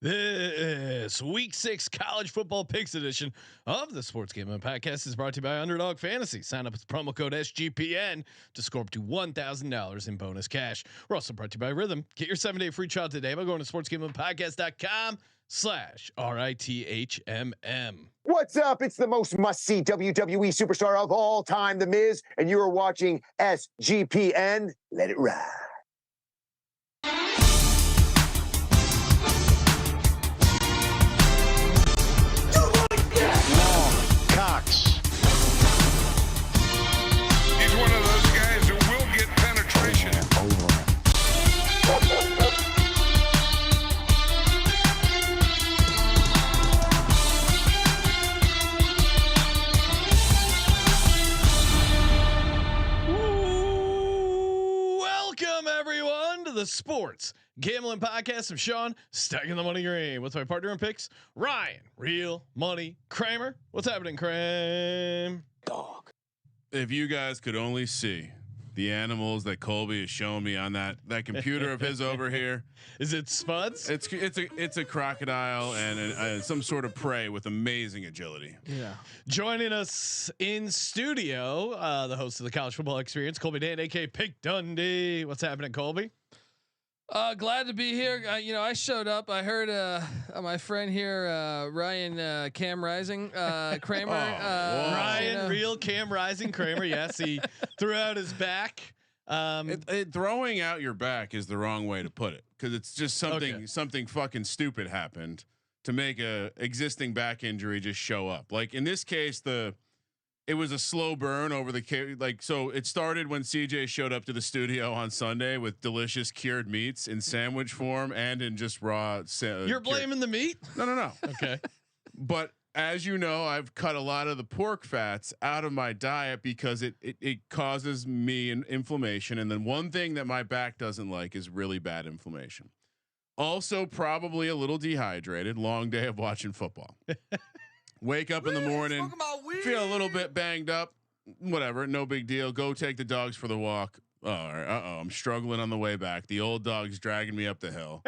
This week 6 college football picks edition of the Sports Gambling Podcast is brought to you by Underdog Fantasy. Sign up with promo code SGPN to score up to $1,000 in bonus cash. We're also brought to you by Rhythm. Get your 7-day free trial today by going to sportsgamblingpodcast.com/RITHMM. What's up? It's the most must-see WWE superstar of all time, The Miz, and you are watching SGPN. Let it ride. Cox. He's one of those guys who will get penetration. Welcome everyone to the Sports Gambling Podcast. I'm Sean, stacking the money green. What's my partner in picks? Ryan, Real Money Kramer. What's happening, Kramer? Dog. If you guys could only see the animals that Colby is showing me on that computer of his over here. Is it Spuds? It's a crocodile and some sort of prey with amazing agility. Yeah. Joining us in studio, the host of the College Football Experience, Colby Dan, aka Pick Dundee. What's happening, Colby? Glad to be here. I showed up. I heard my friend here, Ryan Cam Rising Kramer. Ryan, Real Cam Rising Kramer. Yes, he threw out his back. Throwing out your back is the wrong way to put it, because it's just something fucking stupid happened to make a existing back injury just show up. Like in this case, it was a slow burn over so it started when CJ showed up to the studio on Sunday with delicious cured meats in sandwich form and in just raw. You're blaming the meat? No. Okay. But as you know, I've cut a lot of the pork fats out of my diet because it causes me an inflammation. And then one thing that my back doesn't like is really bad inflammation. Also, probably a little dehydrated. Long day of watching football. Wake up in the morning, feel a little bit banged up, whatever, no big deal. Go take the dogs for the walk. I'm struggling on the way back. The old dog's dragging me up the hill.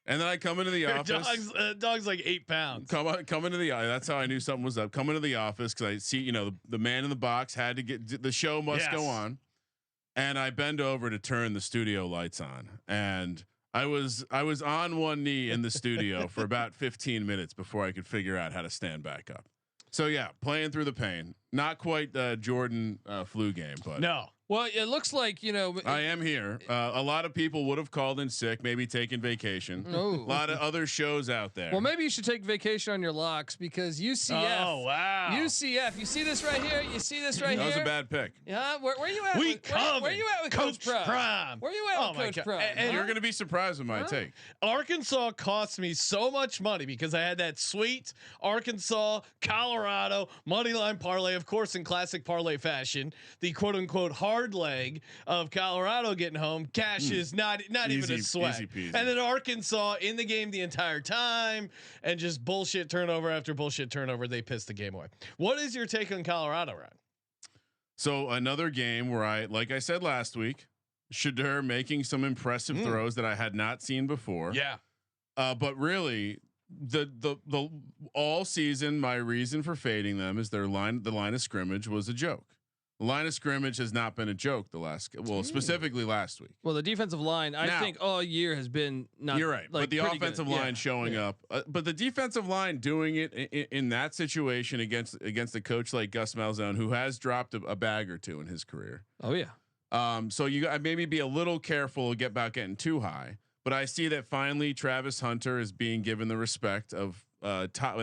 And then I come into the office. Dog's like 8 pounds. Come into the that's how I knew something was up. Come into the office because I see, the man in the box had to get the show must go on. And I bend over to turn the studio lights on. And I was on one knee in the studio for about 15 minutes before I could figure out how to stand back up. So yeah, playing through the pain. Not quite the Jordan flu game, but no. Well, it looks like I am here. A lot of people would have called in sick, maybe taking vacation. A lot of other shows out there. Well, maybe you should take vacation on your locks because UCF. Oh wow. UCF. You see this right here? You see this right that here? was a bad pick. Yeah. Where you at? Where you at with Coach Prime? Where you at with Coach Prime? And you're going to be surprised with my take. Arkansas cost me so much money because I had that sweet Arkansas, Colorado money line parlay, of course, in classic parlay fashion. The quote unquote hard leg of Colorado getting home. Cash is not easy, even a sweat. And then Arkansas in the game the entire time and just bullshit turnover after bullshit turnover. They pissed the game away. What is your take on Colorado, Ryan? So another game where like I said last week, Shedeur making some impressive throws that I had not seen before. Yeah. But really the all season, my reason for fading them is the line of scrimmage was a joke. The line of scrimmage has not been a joke specifically last week. Well, the defensive line, I think all year has been not. You're right, but the offensive line showing up, but the defensive line doing it in that situation against a coach like Gus Malzahn, who has dropped a bag or two in his career. Oh yeah. So you maybe be a little careful about getting too high. But I see that finally Travis Hunter is being given the respect of top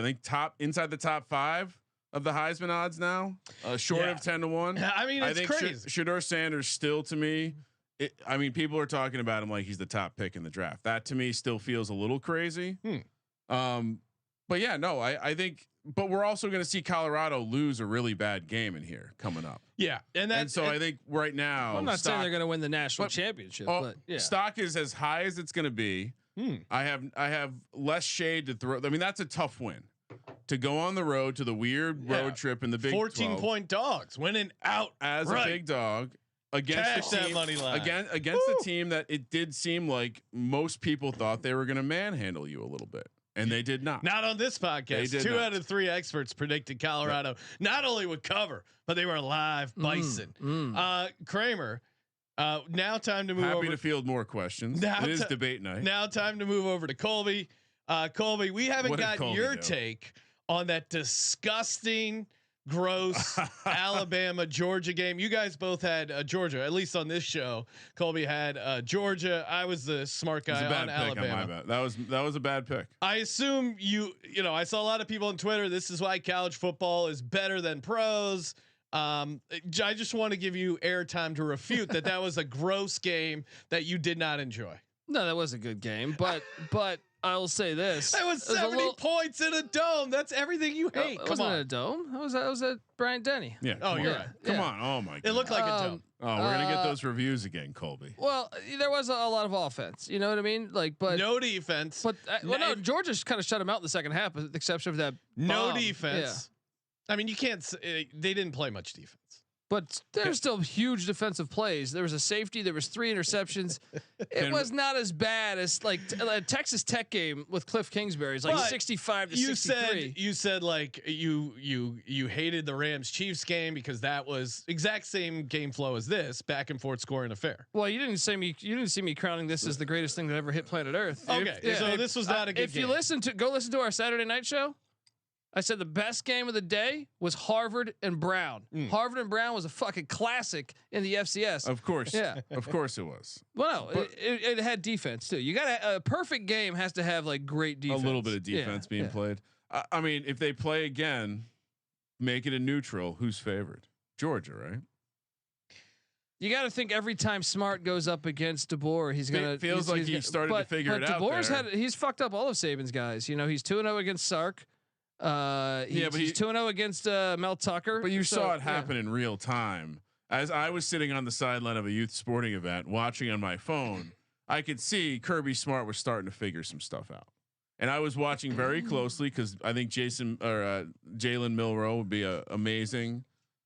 inside the top 5 of the Heisman odds now, short of 10-1. I mean, it's crazy. Shedeur Sanders still to me. People are talking about him like he's the top pick in the draft. That to me still feels a little crazy. But yeah, no, I think. But we're also going to see Colorado lose a really bad game in here coming up. Yeah, and so I think right now I'm not saying they're going to win the national championship, but yeah. Stock is as high as it's going to be. I have less shade to throw. I mean, that's a tough win. To go on the road to the weird road trip in the Big 14-point dogs winning out as a big dog against the team, money line. against the team that it did seem like most people thought they were going to manhandle you a little bit. and they did not. Not on this podcast. 2 out of 3 experts predicted Colorado not only would cover, but they were live bison. Kramer. Now time to move over. Happy to field more questions. It is debate night. Now time to move over to Colby. Colby, we haven't gotten your take on that disgusting, gross Alabama Georgia game. You guys both had Georgia, at least on this show. Colby had Georgia. I was the smart guy on Alabama. On my bad. That was a bad pick. I assume you know, I saw a lot of people on Twitter. This is why college football is better than pros. I just want to give you airtime to refute that was a gross game that you did not enjoy. No, that was a good game, but I will say this: that was 70 points in a dome. That's everything you hate. Come on, a dome. That was at Bryant Denny. Yeah. Oh, you're right. Come on. Oh my God. It looked like a dome. Oh, we're gonna get those reviews again, Colby. Well, there was a lot of offense. You know what I mean? Like, but no defense. But no, Georgia kind of shut him out in the second half, with the exception of that. No defense. Yeah. I mean, you can't. They didn't play much defense. But there's still huge defensive plays. There was a safety. There was 3 interceptions. It was not as bad as like a Texas Tech game with Cliff Kingsbury. It's like 65 to 63. You said like you hated the Rams Chiefs game because that was exact same game flow as this, back and forth scoring affair. Well, you didn't see me crowning this as the greatest thing that ever hit planet Earth. Okay, so this was not a good game. If you go listen to our Saturday night show, I said the best game of the day was Harvard and Brown. Harvard and Brown was a fucking classic in the FCS. Of course. Yeah. Of course it was. Well, no, it had defense too. You got a perfect game has to have like great defense. A little bit of defense being played. I mean, if they play again, make it a neutral. Who's favored? Georgia, right? You got to think every time Smart goes up against DeBoer, he's gonna. Feels like he started to figure it out. DeBoer's he's fucked up all of Saban's guys. You know, he's 2-0 against Sark. He's 2-0 against Mel Tucker. But you saw it happen in real time. As I was sitting on the sideline of a youth sporting event, watching on my phone, I could see Kirby Smart was starting to figure some stuff out, and I was watching very closely because I think Jalen Milroe would be an amazing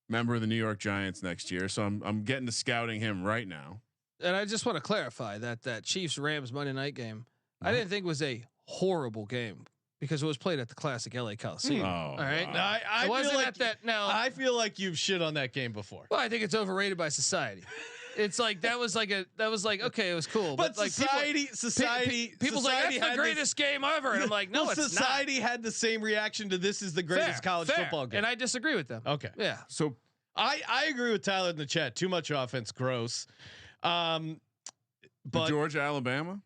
member of the New York Giants next year. So I'm getting to scouting him right now. And I just want to clarify that Chiefs Rams Monday night game, I didn't think was a horrible game. Because it was played at the classic LA Coliseum. All right. Wow. I wasn't feel like at that. No, I feel like you've shit on that game before. Well, I think it's overrated by society. It's like that was like okay, it was cool. But like people's like that's the greatest game ever, and I'm like, no, it's society had the same reaction to this is the greatest college football game, and I disagree with them. Okay, yeah. So I agree with Tyler in the chat. Too much offense, gross. But Georgia, Alabama.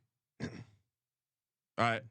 That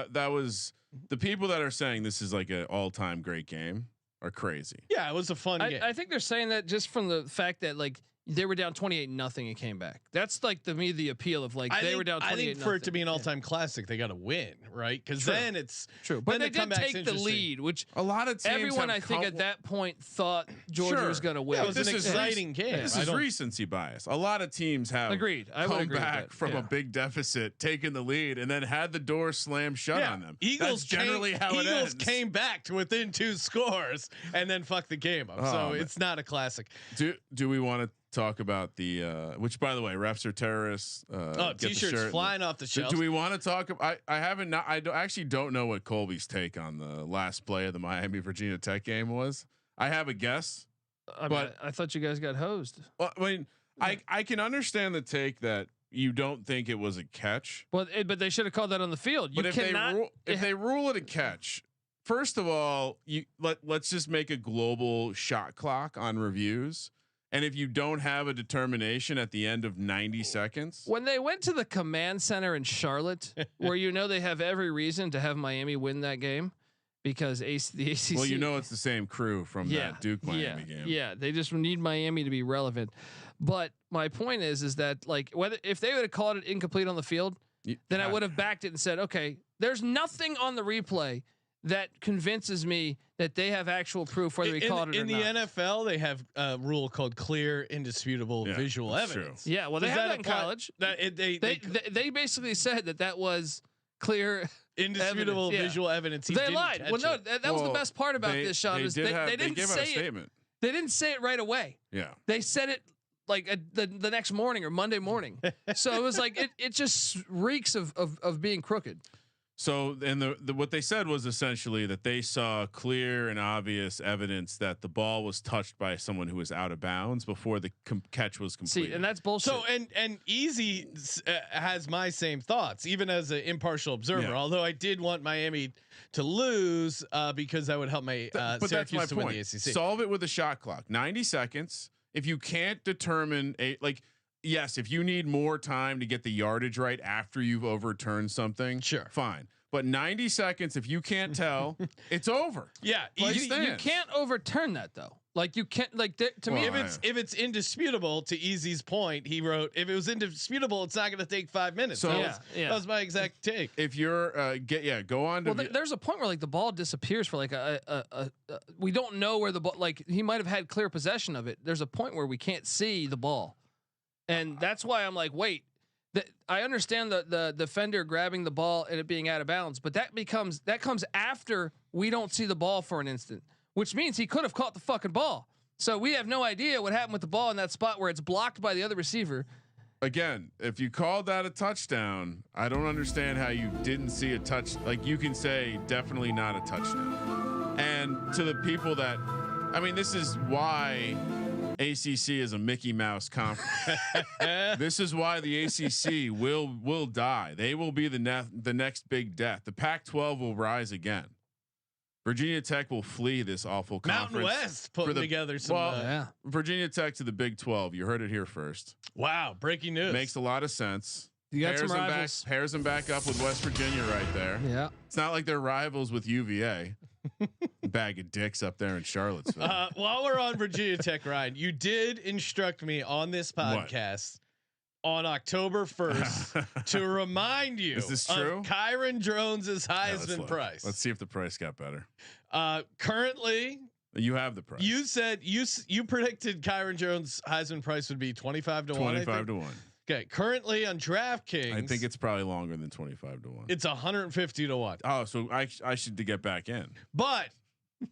was. The people that are saying this is like an all-time great game are crazy. Yeah, it was a fun game. I think they're saying that just from the fact that like they were down 28-0 and came back. That's like the appeal of like they were down 28-0. I think for it to be an all-time classic, they got to win, right? Because then it's true. But they did take the lead, which a lot of teams everyone I think at that point thought Georgia was going to win. Yeah, it was an exciting game. This is recency bias. A lot of teams have come back from a big deficit, taken the lead, and then had the door slammed shut on them. That's generally how it ends. Eagles came back to within 2 scores and then fucked the game up. So it's not a classic. Do we want to talk about the which, by the way, refs are terrorists? T-shirts flying off the shelves. Do we want to talk? I actually don't know what Colby's take on the last play of the Miami Virginia Tech game was. I have a guess, but I thought you guys got hosed. Well, I mean, I can understand the take that you don't think it was a catch, but they should have called that on the field. But if they rule it a catch, first of all, let's just make a global shot clock on reviews. And if you don't have a determination at the end of 90 seconds, when they went to the command center in Charlotte, where they have every reason to have Miami win that game, because the ACC. Well, it's the same crew from that Duke Miami game. Yeah, they just need Miami to be relevant. But my point is that like if they would have called it incomplete on the field, then I would have backed it and said, okay, there's nothing on the replay that convinces me that they have actual proof whether he called it or not. In the NFL, they have a rule called clear, indisputable visual evidence. True. Yeah, well, they have that in college. They basically said that was clear, indisputable visual evidence. They lied. Well, no, that was the best part about this, Sean. They didn't say it. They didn't say it right away. Yeah, they said it like the next morning or Monday morning. So it was like it just reeks of being crooked. So, and the what they said was essentially that they saw clear and obvious evidence that the ball was touched by someone who was out of bounds before the catch was completed. See, and that's bullshit. So and Easy has my same thoughts, even as an impartial observer. Yeah. Although I did want Miami to lose because that would help my Syracuse to win the ACC. Solve it with a shot clock, 90 seconds. If you can't determine yes, if you need more time to get the yardage right after you've overturned something, sure, fine. But 90 seconds, if you can't tell, it's over. Yeah, you can't overturn that though. Like you can't to me if it's indisputable. To Easy's point, he wrote, if it was indisputable, it's not going to take 5 minutes. So that was my exact take. If you're go on to. Well, there's a point where like the ball disappears for like we don't know where the ball. Like he might have had clear possession of it. There's a point where we can't see the ball, and that's why I'm like, wait. I understand the defender grabbing the ball and it being out of bounds, but that comes after we don't see the ball for an instant, which means he could have caught the fucking ball. So we have no idea what happened with the ball in that spot where it's blocked by the other receiver. Again, if you called that a touchdown, I don't understand how you didn't see a touch. Like you can say definitely not a touchdown. And to the people that, I mean, this is why ACC is a Mickey Mouse conference. This is why the ACC will die. They will be the next big death. The Pac-12 will rise again. Virginia Tech will flee this awful conference. Mountain West putting together some. Virginia Tech to the Big 12. You heard it here first. Wow, breaking news. Makes a lot of sense. You got some rivals. Pairs them back up with West Virginia right there. Yeah, it's not like they're rivals with UVA. Bag of dicks up there in Charlottesville. While we're on Virginia Tech, Ryan, you did instruct me on this podcast on October 1st to remind you is this true? Of Kyron Drones' Heisman price. Let's see if the price got better. Currently, you have the price. You said you predicted Kyron Drones' Heisman price would be 25 to 1. 25 to 1. Okay, currently on DraftKings, I think it's probably longer than 25 to 1. It's 150 to 1. Oh, so I should get back in. But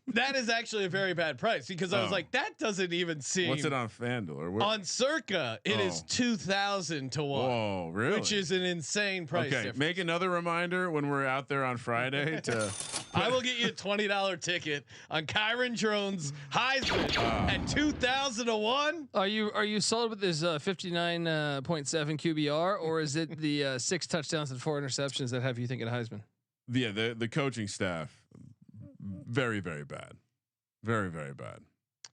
that is actually a very bad price because I was like, that doesn't even seem. What's it on FanDuel or what? On Circa? It is 2,000 to 1. Whoa, really? Which is an insane price. Okay, make another reminder when we're out there on Friday to. I will get you a $20 ticket on Kyron Drones Heisman at 2,000 to 1. Are you sold with this 59.7 QBR, or is it the 6 touchdowns and 4 interceptions that have you thinking Heisman? Yeah, the coaching staff. Very, very bad. Very, very bad.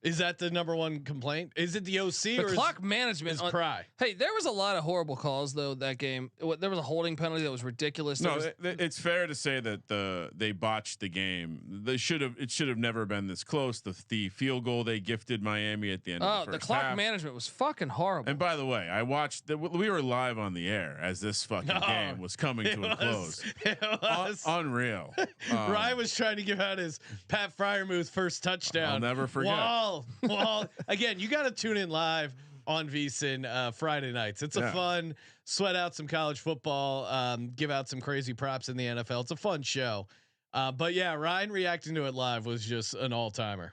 Is that the number one complaint? Is it the OC or clock management? Is Pry? Hey, there was a lot of horrible calls though that game. There was a holding penalty that was ridiculous. It's fair to say that they botched the game. It should have never been this close. The field goal they gifted Miami at the end. Of the first clock half. management was fucking horrible. And by the way, I watched. We were live on the air as this fucking game was coming to a close. It was unreal. Ryan was trying to give out his Pat Fryermuth first touchdown. I'll never forget. Well, again, you got to tune in live on VSiN Friday nights. It's a fun sweat out some college football, give out some crazy props in the NFL. It's a fun show. But yeah, Ryan reacting to it live was just an all timer.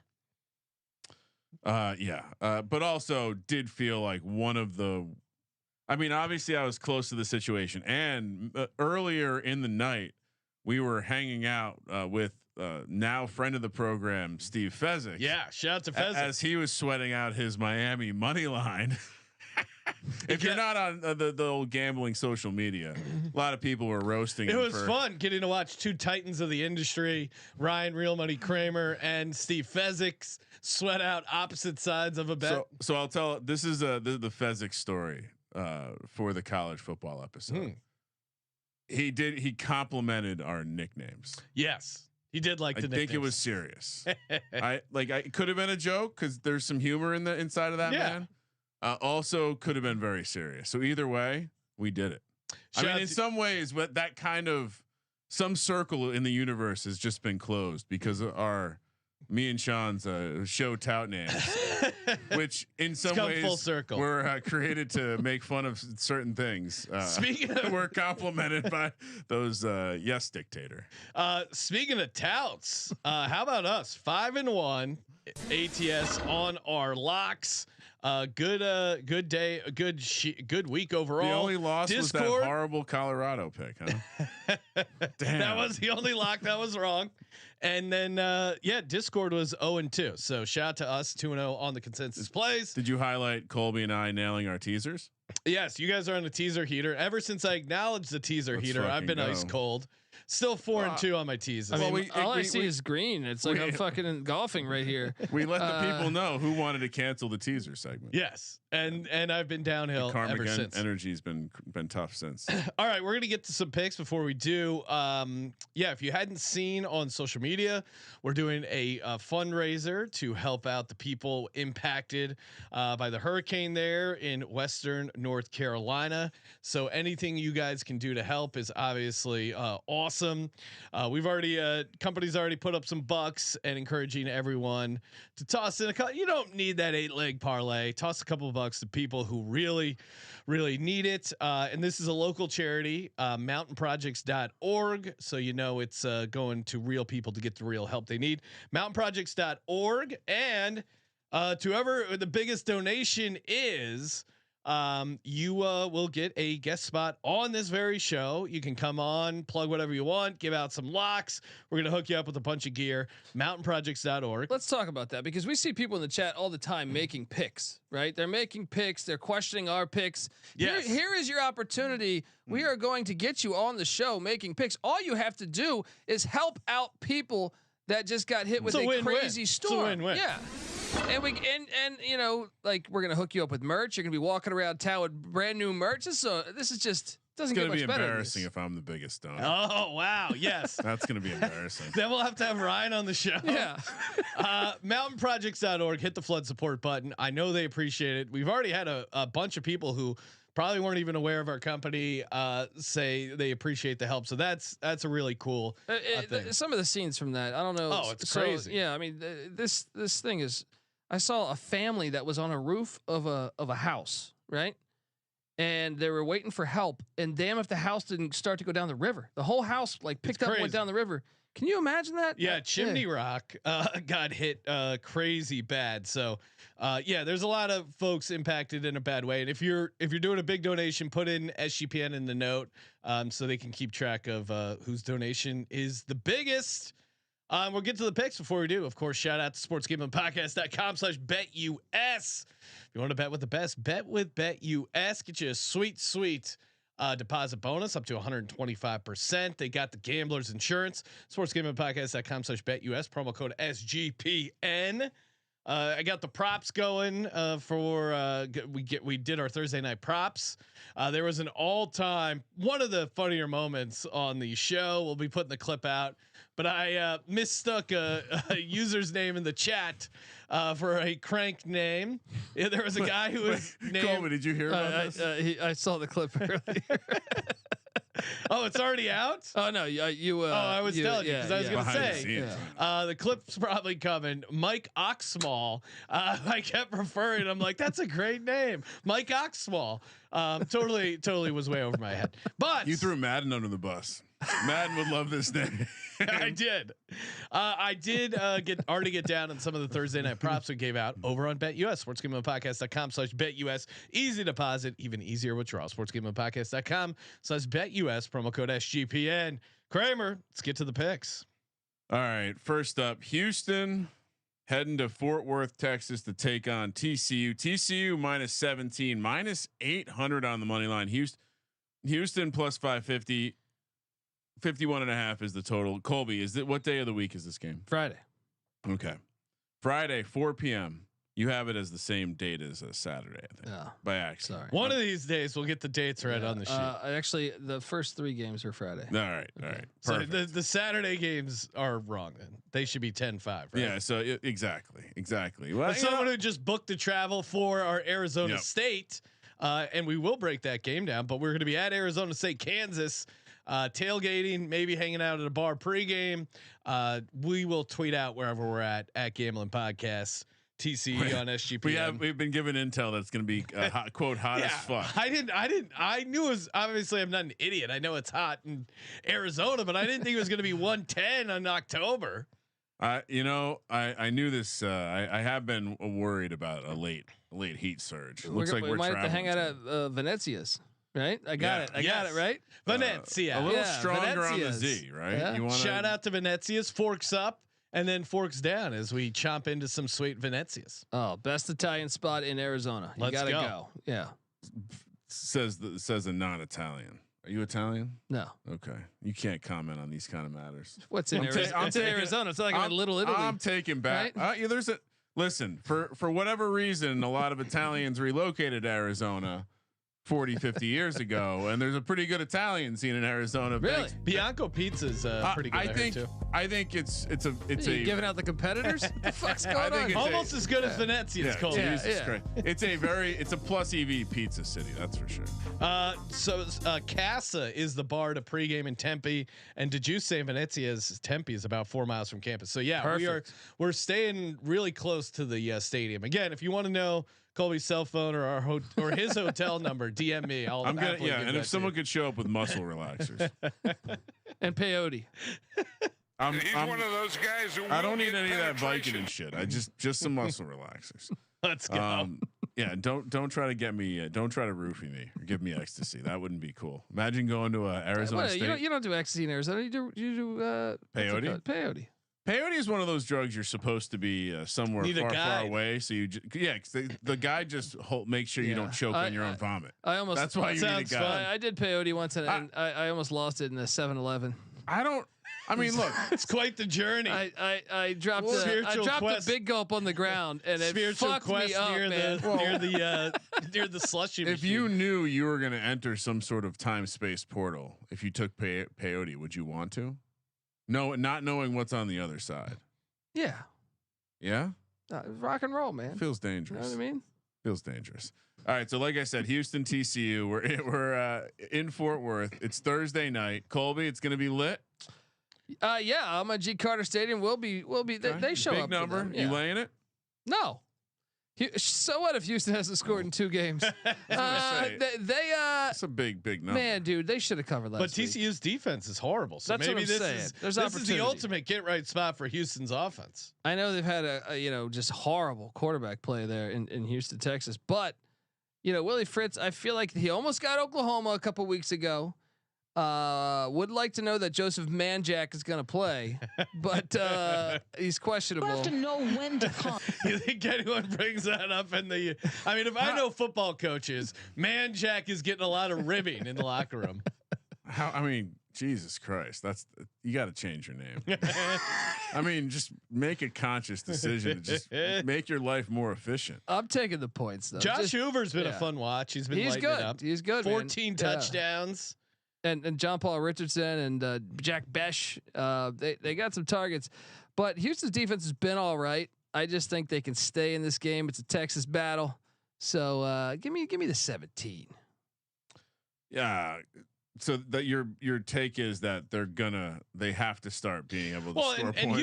But also did feel like one of the. I mean, obviously, I was close to the situation, and earlier in the night, we were hanging out with. Now friend of the program, Steve Fezzik. Yeah, shout out to Fezzik as he was sweating out his Miami money line. If you're not on the old gambling social media, a lot of people were roasting. It was fun getting to watch two titans of the industry, Ryan Real Money Kramer and Steve Fezzik, sweat out opposite sides of a bet. So I'll tell. This is the Fezzik story for the college football episode. He complimented our nicknames. Yes. He did like the nicknames. I think it was serious. I could have been a joke because there's some humor in the inside of that man. Also could have been very serious. So either way, we did it. I mean, in some ways, but that kind of some circle in the universe has just been closed because of me and Sean's show tout names, which in some ways full circle. Were created to make fun of certain things. We're complimented by those yes dictator. Speaking of touts, how about us? 5-1 ATS on our locks. Good day, good week overall. The only loss Discord, was that horrible Colorado pick, huh? Damn. That was the only lock that was wrong. And then Discord was 0-2. So shout out to us 2-0 on the consensus plays. Did you highlight Colby and I nailing our teasers? Yes, you guys are on the teaser heater. Ever since I acknowledged the teaser Let's heater, I've been go. ice cold. Still 4-2 on my teasers. I mean, Well, all I see is green. It's like I'm fucking golfing right here. We let the people know who wanted to cancel the teaser segment. Yes, and I've been downhill ever since. Energy's been tough since. All right, we're gonna get to some picks before we do. If you hadn't seen on social media, we're doing a fundraiser to help out the people impacted by the hurricane there in Western North Carolina. So anything you guys can do to help is obviously awesome. We've already companies already put up some bucks and encouraging everyone to toss in a couple. You don't need that 8-leg parlay. Toss a couple of bucks to people who really need it. And this is a local charity, mountainprojects.org. So it's going to real people to get the real help they need. Mountainprojects.org. And to whoever the biggest donation is, you will get a guest spot on this very show. You can come on, plug whatever you want, give out some locks. We're going to hook you up with a bunch of gear. Mountainprojects.org. Let's talk about that because we see people in the chat all the time making picks, right? They're making picks. They're questioning our picks. Yes. Here is your opportunity. We are going to get you on the show making picks. All you have to do is help out people that just got hit with a crazy storm. It's a win-win. Yeah. And we're gonna hook you up with merch. You're gonna be walking around town with brand new merch. This is just doesn't get much better. It's gonna be embarrassing if I'm the biggest donor. Oh wow! Yes, that's gonna be embarrassing. Then we'll have to have Ryan on the show. Yeah. Mountainprojects.org. Hit the flood support button. I know they appreciate it. We've already had a bunch of people who probably weren't even aware of our company say they appreciate the help. So that's a really cool thing. Some of the scenes from that, I don't know. Oh, it's crazy. Yeah, I mean, this thing is. I saw a family that was on a roof of a house, right? And they were waiting for help. And damn, if the house didn't start to go down the river, the whole house picked up and went down the river. Can you imagine that? Yeah, Chimney Rock got hit crazy bad. So there's a lot of folks impacted in a bad way. And if you're doing a big donation, put in SGPN in the note so they can keep track of whose donation is the biggest. We'll get to the picks before we do. Of course, shout out to sportsgamblingpodcast.com/betus. If you want to bet with the best, bet with BetUS. Get you a sweet deposit bonus up to 125%. They got the Gamblers Insurance. Sportsgamblingpodcast.com/betus. Promo code SGPN. I got the props going for we did our Thursday night props. There was an all-time one of the funnier moments on the show. We'll be putting the clip out, but I mistook a user's name in the chat for a crank name. Yeah, there was a guy who was named. Colby, did you hear about this? I saw the clip earlier. Oh, it's already out. Oh no, you. I was telling you because I was going to Behind say the the clip's probably coming. Mike Oxmall. I kept referring. I'm like, that's a great name, Mike Oxmall. Totally was way over my head. But you threw Madden under the bus. Madden would love this name. I did. Get down on some of the Thursday night props we gave out over on BetUS. Sportsgamblingpodcast.com/BetUS. Easy deposit, even easier withdrawal. Sportsgamblingpodcast.com/BetUS. Promo code SGPN. Kramer, let's get to the picks. All right. First up, Houston heading to Fort Worth, Texas to take on TCU. TCU -17, -800 on the money line. Houston plus 550. 51.5 is the total. Colby, what day of the week is this game? Friday. Okay. Friday, 4 p.m. You have it as the same date as a Saturday, I think. By accident. Sorry. One of these days we'll get the dates right on the sheet. Actually, the first 3 games are Friday. All right. All right. So the Saturday games are wrong then. They should be 10-5, right? Yeah. So exactly. Well, but someone who just booked the travel for our Arizona State, and we will break that game down, but we're going to be at Arizona State, Kansas. Tailgating, maybe hanging out at a bar pregame. We will tweet out wherever we're at Gambling Podcasts, TCE on SGPN. We've been given intel that's going to be hot, quote hot as fuck. I knew it was, obviously I'm not an idiot. I know it's hot in Arizona, but I didn't think it was going to be 110 in October. I knew this. I have been worried about a late late heat surge. We might have to hang out at Venezia's. Right, I got it. I got it right. Venezia, a little stronger on the Z, right? Yeah. You shout out to Venezia's. Forks up and then forks down as we chomp into some sweet Venezia's. Oh, best Italian spot in Arizona. You gotta go. Yeah. Says a non-Italian. Are you Italian? No. Okay. You can't comment on these kind of matters. What's in Arizona? It's in Arizona. It's like a Little Italy. I'm taking back. Right? Listen, for whatever reason, a lot of Italians relocated to Arizona 40, 50 years ago, and there's a pretty good Italian scene in Arizona. Really? Bianco Pizza's pretty good. I think it's giving out the competitors. What the fuck's going on? Almost as good as Venezia's called. Jesus Christ. It's a plus EV pizza city, that's for sure. So Casa is the bar to pregame in Tempe, and did you say Venezia's Tempe is about 4 miles from campus? So yeah, perfect. we're staying really close to the stadium. Again, if you want to know Colby's cell phone or his hotel number, DM me. I'm gonna and if someone could show up with muscle relaxers and peyote. He's one of those guys who I don't need any of that Viking and shit. I just some muscle relaxers. Let's go. Yeah, don't try to get me. Don't try to roofie me or give me ecstasy. That wouldn't be cool. Imagine going to Arizona State. You don't do ecstasy in Arizona. You do peyote. Peyote. Peyote is one of those drugs you're supposed to be somewhere far away. So the guy just makes sure you don't choke on your own vomit. That's why you need a guy. I did peyote once and I almost lost it in the 7-Eleven. I mean, look, it's quite the journey. I dropped a big gulp on the ground and it fucked me up, near the slushy machine. If you knew you were going to enter some sort of time space portal, if you took peyote, would you want to? No, not knowing what's on the other side. Yeah. Yeah. Rock and roll, man. Feels dangerous. You know what I mean? Feels dangerous. All right, so like I said, Houston TCU. We're in Fort Worth. It's Thursday night. Colby, it's going to be lit. Yeah, I'm at G Carter Stadium. We'll be. They show big up. Big number. Yeah. You laying it? No. So what if Houston hasn't scored in 2 games? It's a big number. Man, dude, they should have covered last week. But TCU's defense is horrible. So that's maybe what I'm saying. This is the ultimate get right spot for Houston's offense. I know they've had a just horrible quarterback play there in Houston, Texas. But Willie Fritz, I feel like he almost got Oklahoma a couple weeks ago. Would like to know that Joseph Manjack is going to play, but he's questionable. You have to know when to come. You think anyone brings that up in the? I mean, if I know football coaches, Manjack is getting a lot of ribbing in the locker room. I mean, Jesus Christ, you got to change your name. I mean, just make a conscious decision to just make your life more efficient. I'm taking the points though. Josh Hoover's been a fun watch. He's lighting good. It up. He's good. 14 touchdowns. And John Paul Richardson and Jack Besh, they got some targets, but Houston's defense has been all right. I just think they can stay in this game. It's a Texas battle, so give me the 17. Yeah. So that your take is that they have to start being able to score points. And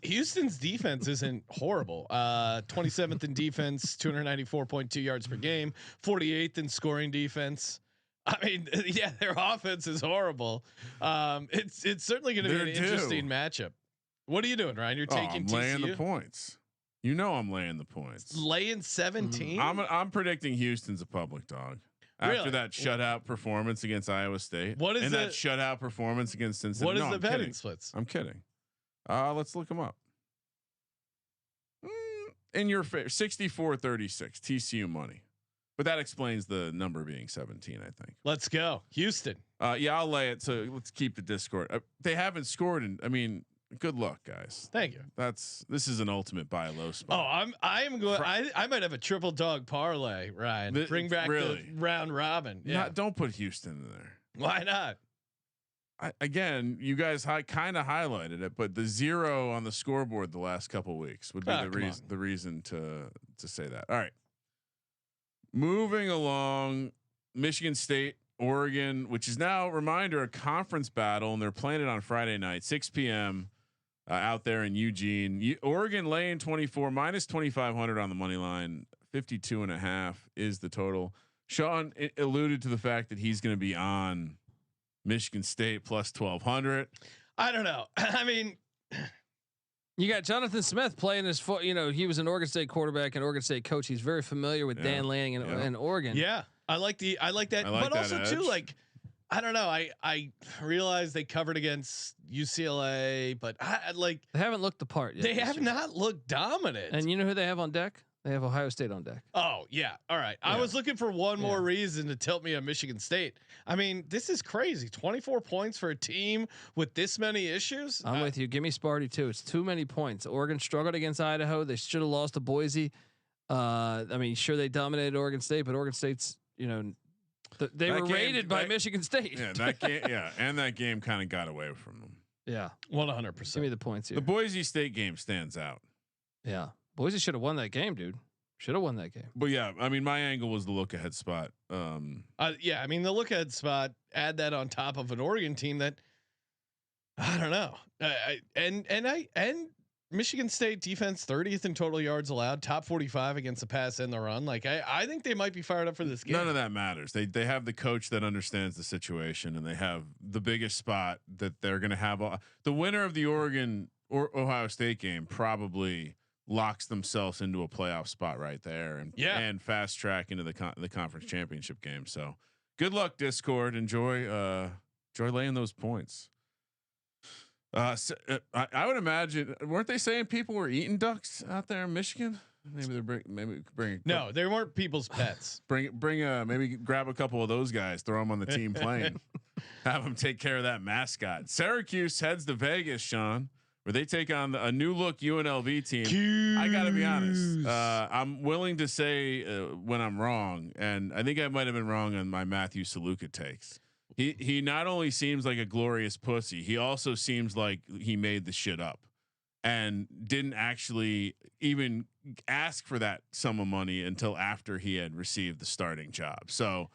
Houston's defense isn't horrible. 27th in defense, 294.2 yards per game, 48th in scoring defense. I mean, yeah, their offense is horrible. It's certainly going to be an interesting matchup. What are you doing, Ryan? You're taking TCU? Laying the points. I'm laying the points. Laying 17. I'm predicting Houston's a public dog after that shutout performance against Iowa State. What is that shutout performance against Cincinnati? What is the betting splits? I'm kidding. Let's look them up. In your favor, 64-36 TCU money. But that explains the number being 17, I think. Let's go, Houston. Yeah, I'll lay it. So let's keep the Discord. They haven't scored, good luck, guys. Thank you. This is an ultimate buy low spot. Oh, I'm going. I might have a triple dog parlay, Ryan. Bring back the round robin. Yeah. Don't put Houston in there. Why not? Again, you guys kind of highlighted it, but the 0 on the scoreboard the last couple weeks would be the reason to say that. All right. Moving along, Michigan State, Oregon, which is now a conference battle, and they're playing it on Friday night, 6 p.m. Out there in Eugene. Oregon laying 24, minus 2,500 on the money line, 52.5 is the total. Sean alluded to the fact that he's going to be on Michigan State plus 1,200. I don't know. I mean, You got Jonathan Smith playing his foot. You know, he was an Oregon State quarterback and Oregon State coach. He's very familiar with Dan Lanning and Oregon. Yeah, I like that. But that also edge. too, like, I don't know. I realized they covered against UCLA, but they haven't looked the part yet. They have not looked dominant. And you know who they have on deck? They have Ohio State on deck. Oh yeah. All right. Yeah. I was looking for one more reason to tilt me on Michigan State. I mean, this is crazy. 24 points for a team with this many issues. I'm with you. Give me Sparty too. It's too many points. Oregon struggled against Idaho. They should have lost to Boise. I mean, sure they dominated Oregon State, but Oregon State's, you know, they were rated by Michigan State. Yeah, that game. Yeah, and that game kind of got away from them. Yeah, 100%. Give me the points here. The Boise State game stands out. Yeah, Boise should have won that game, dude. Should have won that game. But yeah, I mean, my angle was the look ahead spot. Yeah, I mean, the look ahead spot. Add that on top of an Oregon team that I don't know. And Michigan State defense 30th in total yards allowed, top 45 against the pass and the run. Like I think they might be fired up for this game. None of that matters. They have the coach that understands the situation, and they have the biggest spot that they're going to have. The winner of the Oregon or Ohio State game probably locks themselves into a playoff spot right there, and fast track into the conference championship game. So good luck, Discord. Enjoy laying those points. I would imagine, weren't they saying people were eating ducks out there in Michigan? Maybe they're bring. No, they weren't people's pets. Maybe grab a couple of those guys, throw them on the team plane, have them take care of that mascot. Syracuse heads to Vegas, Sean, where they take on a new look UNLV team. I got to be honest. I'm willing to say when I'm wrong, and I think I might have been wrong on my Matthew Saluka takes. He not only seems like a glorious pussy, he also seems like he made the shit up and didn't actually even ask for that sum of money until after he had received the starting job. So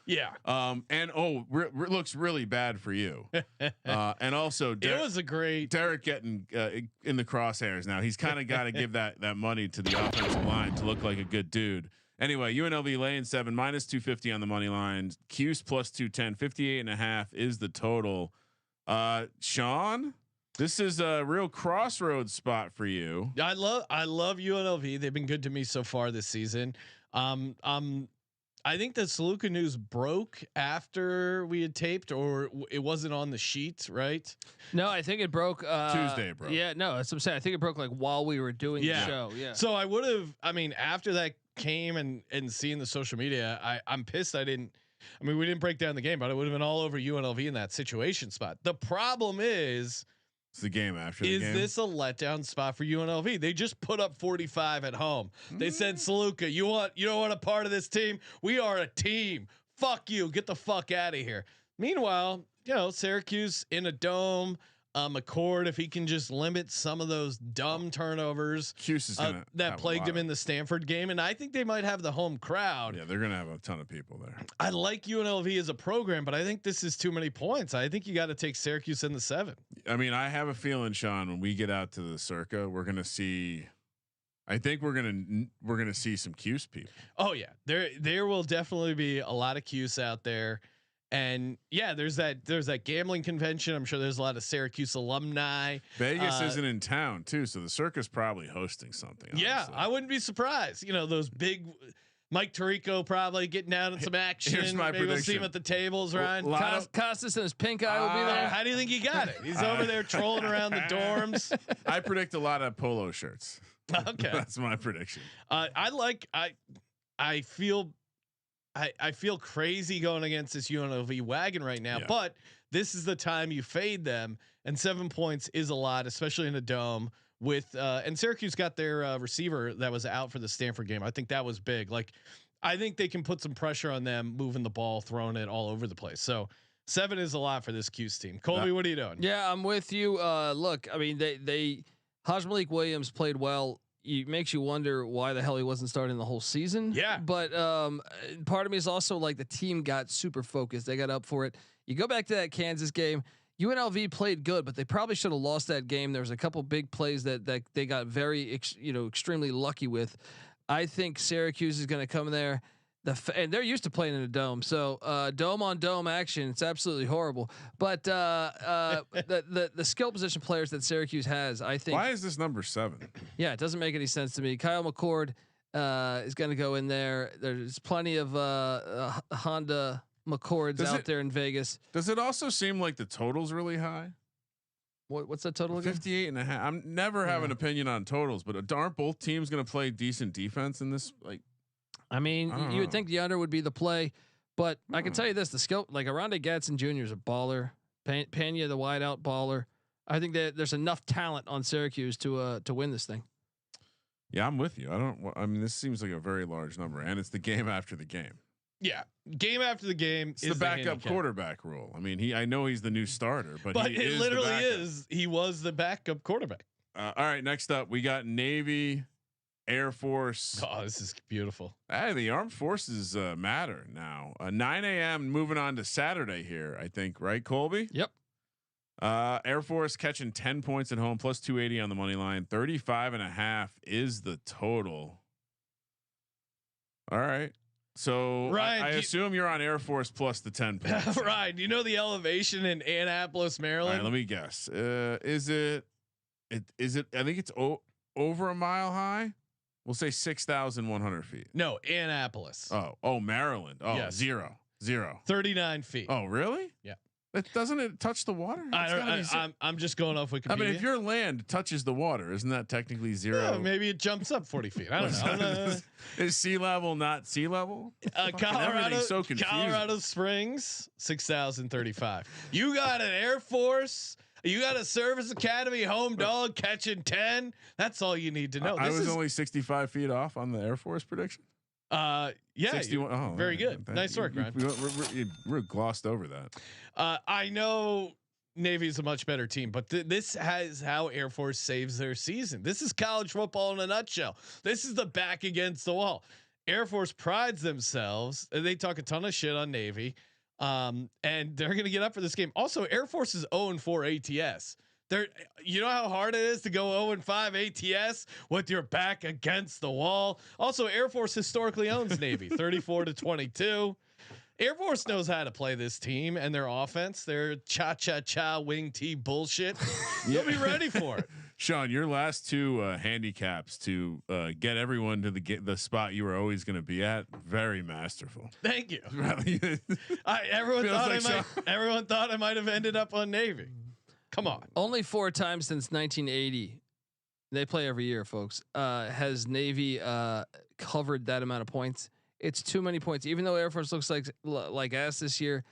looks really bad for you. And also, it was a great Derek getting in the crosshairs now. He's kind of got to give that money to the offensive line to look like a good dude. Anyway, UNLV laying 7 minus 250 on the money line. Cuse plus 210, 58.5 is the total. Sean, this is a real crossroads spot for you. I love UNLV. They've been good to me so far this season. I think the Saluka news broke after we had taped, or it wasn't on the sheet, right? No, I think it broke Tuesday. It broke. Yeah, no, that's what I'm saying. I think it broke like while we were doing the show. Yeah. So I would have. I mean, after that came and seeing the social media, I'm pissed we didn't break down the game, but it would have been all over UNLV in that situation spot. The problem is. It's the game after the game. Is this a letdown spot for UNLV? They just put up 45 at home. They said, Saluka, you don't want a part of this team? We are a team. Fuck you. Get the fuck out of here. Meanwhile, Syracuse in a dome. McCord, if he can just limit some of those dumb turnovers that plagued him in the Stanford game, and I think they might have the home crowd. Yeah, they're gonna have a ton of people there. I like UNLV as a program, but I think this is too many points. I think you got to take Syracuse in the 7. I mean, I have a feeling, Sean, when we get out to the Circa, we're gonna see. I think we're gonna see some Cuse people. Oh yeah, there will definitely be a lot of Cuse out there. And yeah, there's that gambling convention. I'm sure there's a lot of Syracuse alumni. Vegas isn't in town too, so the Circa's probably hosting something. Yeah, honestly. I wouldn't be surprised. Those big Mike Tirico probably getting out in some action. Here's my Maybe we'll prediction. see him at the tables, Ryan. Costas and his pink eye will be there. How do you think he got it? He's over there trolling around the dorms. I predict a lot of polo shirts. Okay, that's my prediction. I feel crazy going against this UNLV wagon right now, but this is the time you fade them, and 7 points is a lot, especially in a dome. And Syracuse got their receiver that was out for the Stanford game. I think that was big. Like, I think they can put some pressure on them, moving the ball, throwing it all over the place. So 7 is a lot for this Cuse team. Colby, what are you doing? Yeah, I'm with you. Look, I mean, Haj Malik Williams played well. It makes you wonder why the hell he wasn't starting the whole season. Yeah. But part of me is also like the team got super focused. They got up for it. You go back to that Kansas game. UNLV played good, but they probably should have lost that game. There was a couple big plays that they got very extremely lucky with. I think Syracuse is going to come there. and they're used to playing in a dome, so dome on dome action, it's absolutely horrible. But the skill position players that Syracuse has, I think. Why is this number 7? Yeah, it doesn't make any sense to me. Kyle McCord is going to go in there. There's plenty of Honda McCords out there in Vegas. Does it also seem like the total's really high? What's that total again? 58.5. I'm never have an opinion on totals, but aren't both teams going to play decent defense in this? Like, I mean, you would think the under would be the play, but I can tell you this: the skill, like Aronde Gadsden Jr. is a baller. Pena, the wideout baller. I think that there's enough talent on Syracuse to win this thing. Yeah, I'm with you. I mean, this seems like a very large number, and it's the game after the game. Yeah, game after the game. It's the backup quarterback rule. I mean, I know he's the new starter, but he it is literally the is. He was the backup quarterback. All right, next up we got Navy, Air Force. Oh, this is beautiful. Hey, the armed forces matter now. 9 a.m. moving on to Saturday here, I think, right, Colby? Yep. Air Force catching 10 points at home, plus 280 on the money line. 35.5 is the total. All right. So Ryan, I assume you're on Air Force plus the 10 points. Ryan, do you know the elevation in Annapolis, Maryland? All right, let me guess. Is it? I think it's over a mile high. We'll say 6,100 feet. No, Annapolis. Oh, Maryland. Oh, Yes. zero. 39 feet. Oh, really? Yeah. Doesn't it touch the water? I'm just going off Wikipedia. I mean, if your land touches the water, isn't that technically zero? Yeah, maybe it jumps up 40 feet. I don't know. Is sea level not sea level? Colorado Springs, 6,035. You got an Air Force. You got a Service Academy home dog catching 10. That's all you need to know. I was only 65 feet off on the Air Force prediction. Yeah, 61. Oh, very good. Nice work, Ryan. We're glossed over that. I know Navy's a much better team, but this is how Air Force saves their season. This is college football in a nutshell. This is the back against the wall. Air Force prides themselves. They talk a ton of shit on Navy, and they're going to get up for this game. Also, Air Force is 0-4 ATS. You know how hard it is to go 0-5 ATS with your back against the wall. Also, Air Force historically owns Navy, 34-22. Air Force knows how to play this team and their offense. Their cha-cha-cha wing tee bullshit. You'll be ready for it. Sean, your last two handicaps to get everyone to the spot you were always going to be at, very masterful. Thank you. Everyone thought I might have ended up on Navy. Come on. Only 4 times since 1980. They play every year, folks. Has Navy covered that amount of points? It's too many points. Even though Air Force looks like ass this year,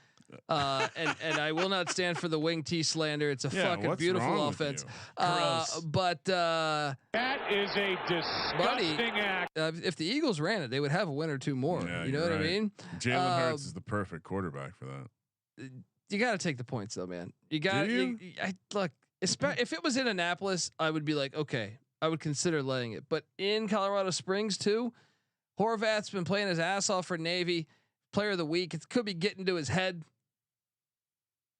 and I will not stand for the wing T slander. It's a fucking beautiful offense. But that is a disgusting act. If the Eagles ran it, they would have a win or two more. Yeah, you know what I mean? Jalen Hurts is the perfect quarterback for that. You got to take the points though, man. You got to look. If it was in Annapolis, I would be like, okay, I would consider laying it. But in Colorado Springs too, Horvath's been playing his ass off for Navy. Player of the week. It could be getting to his head.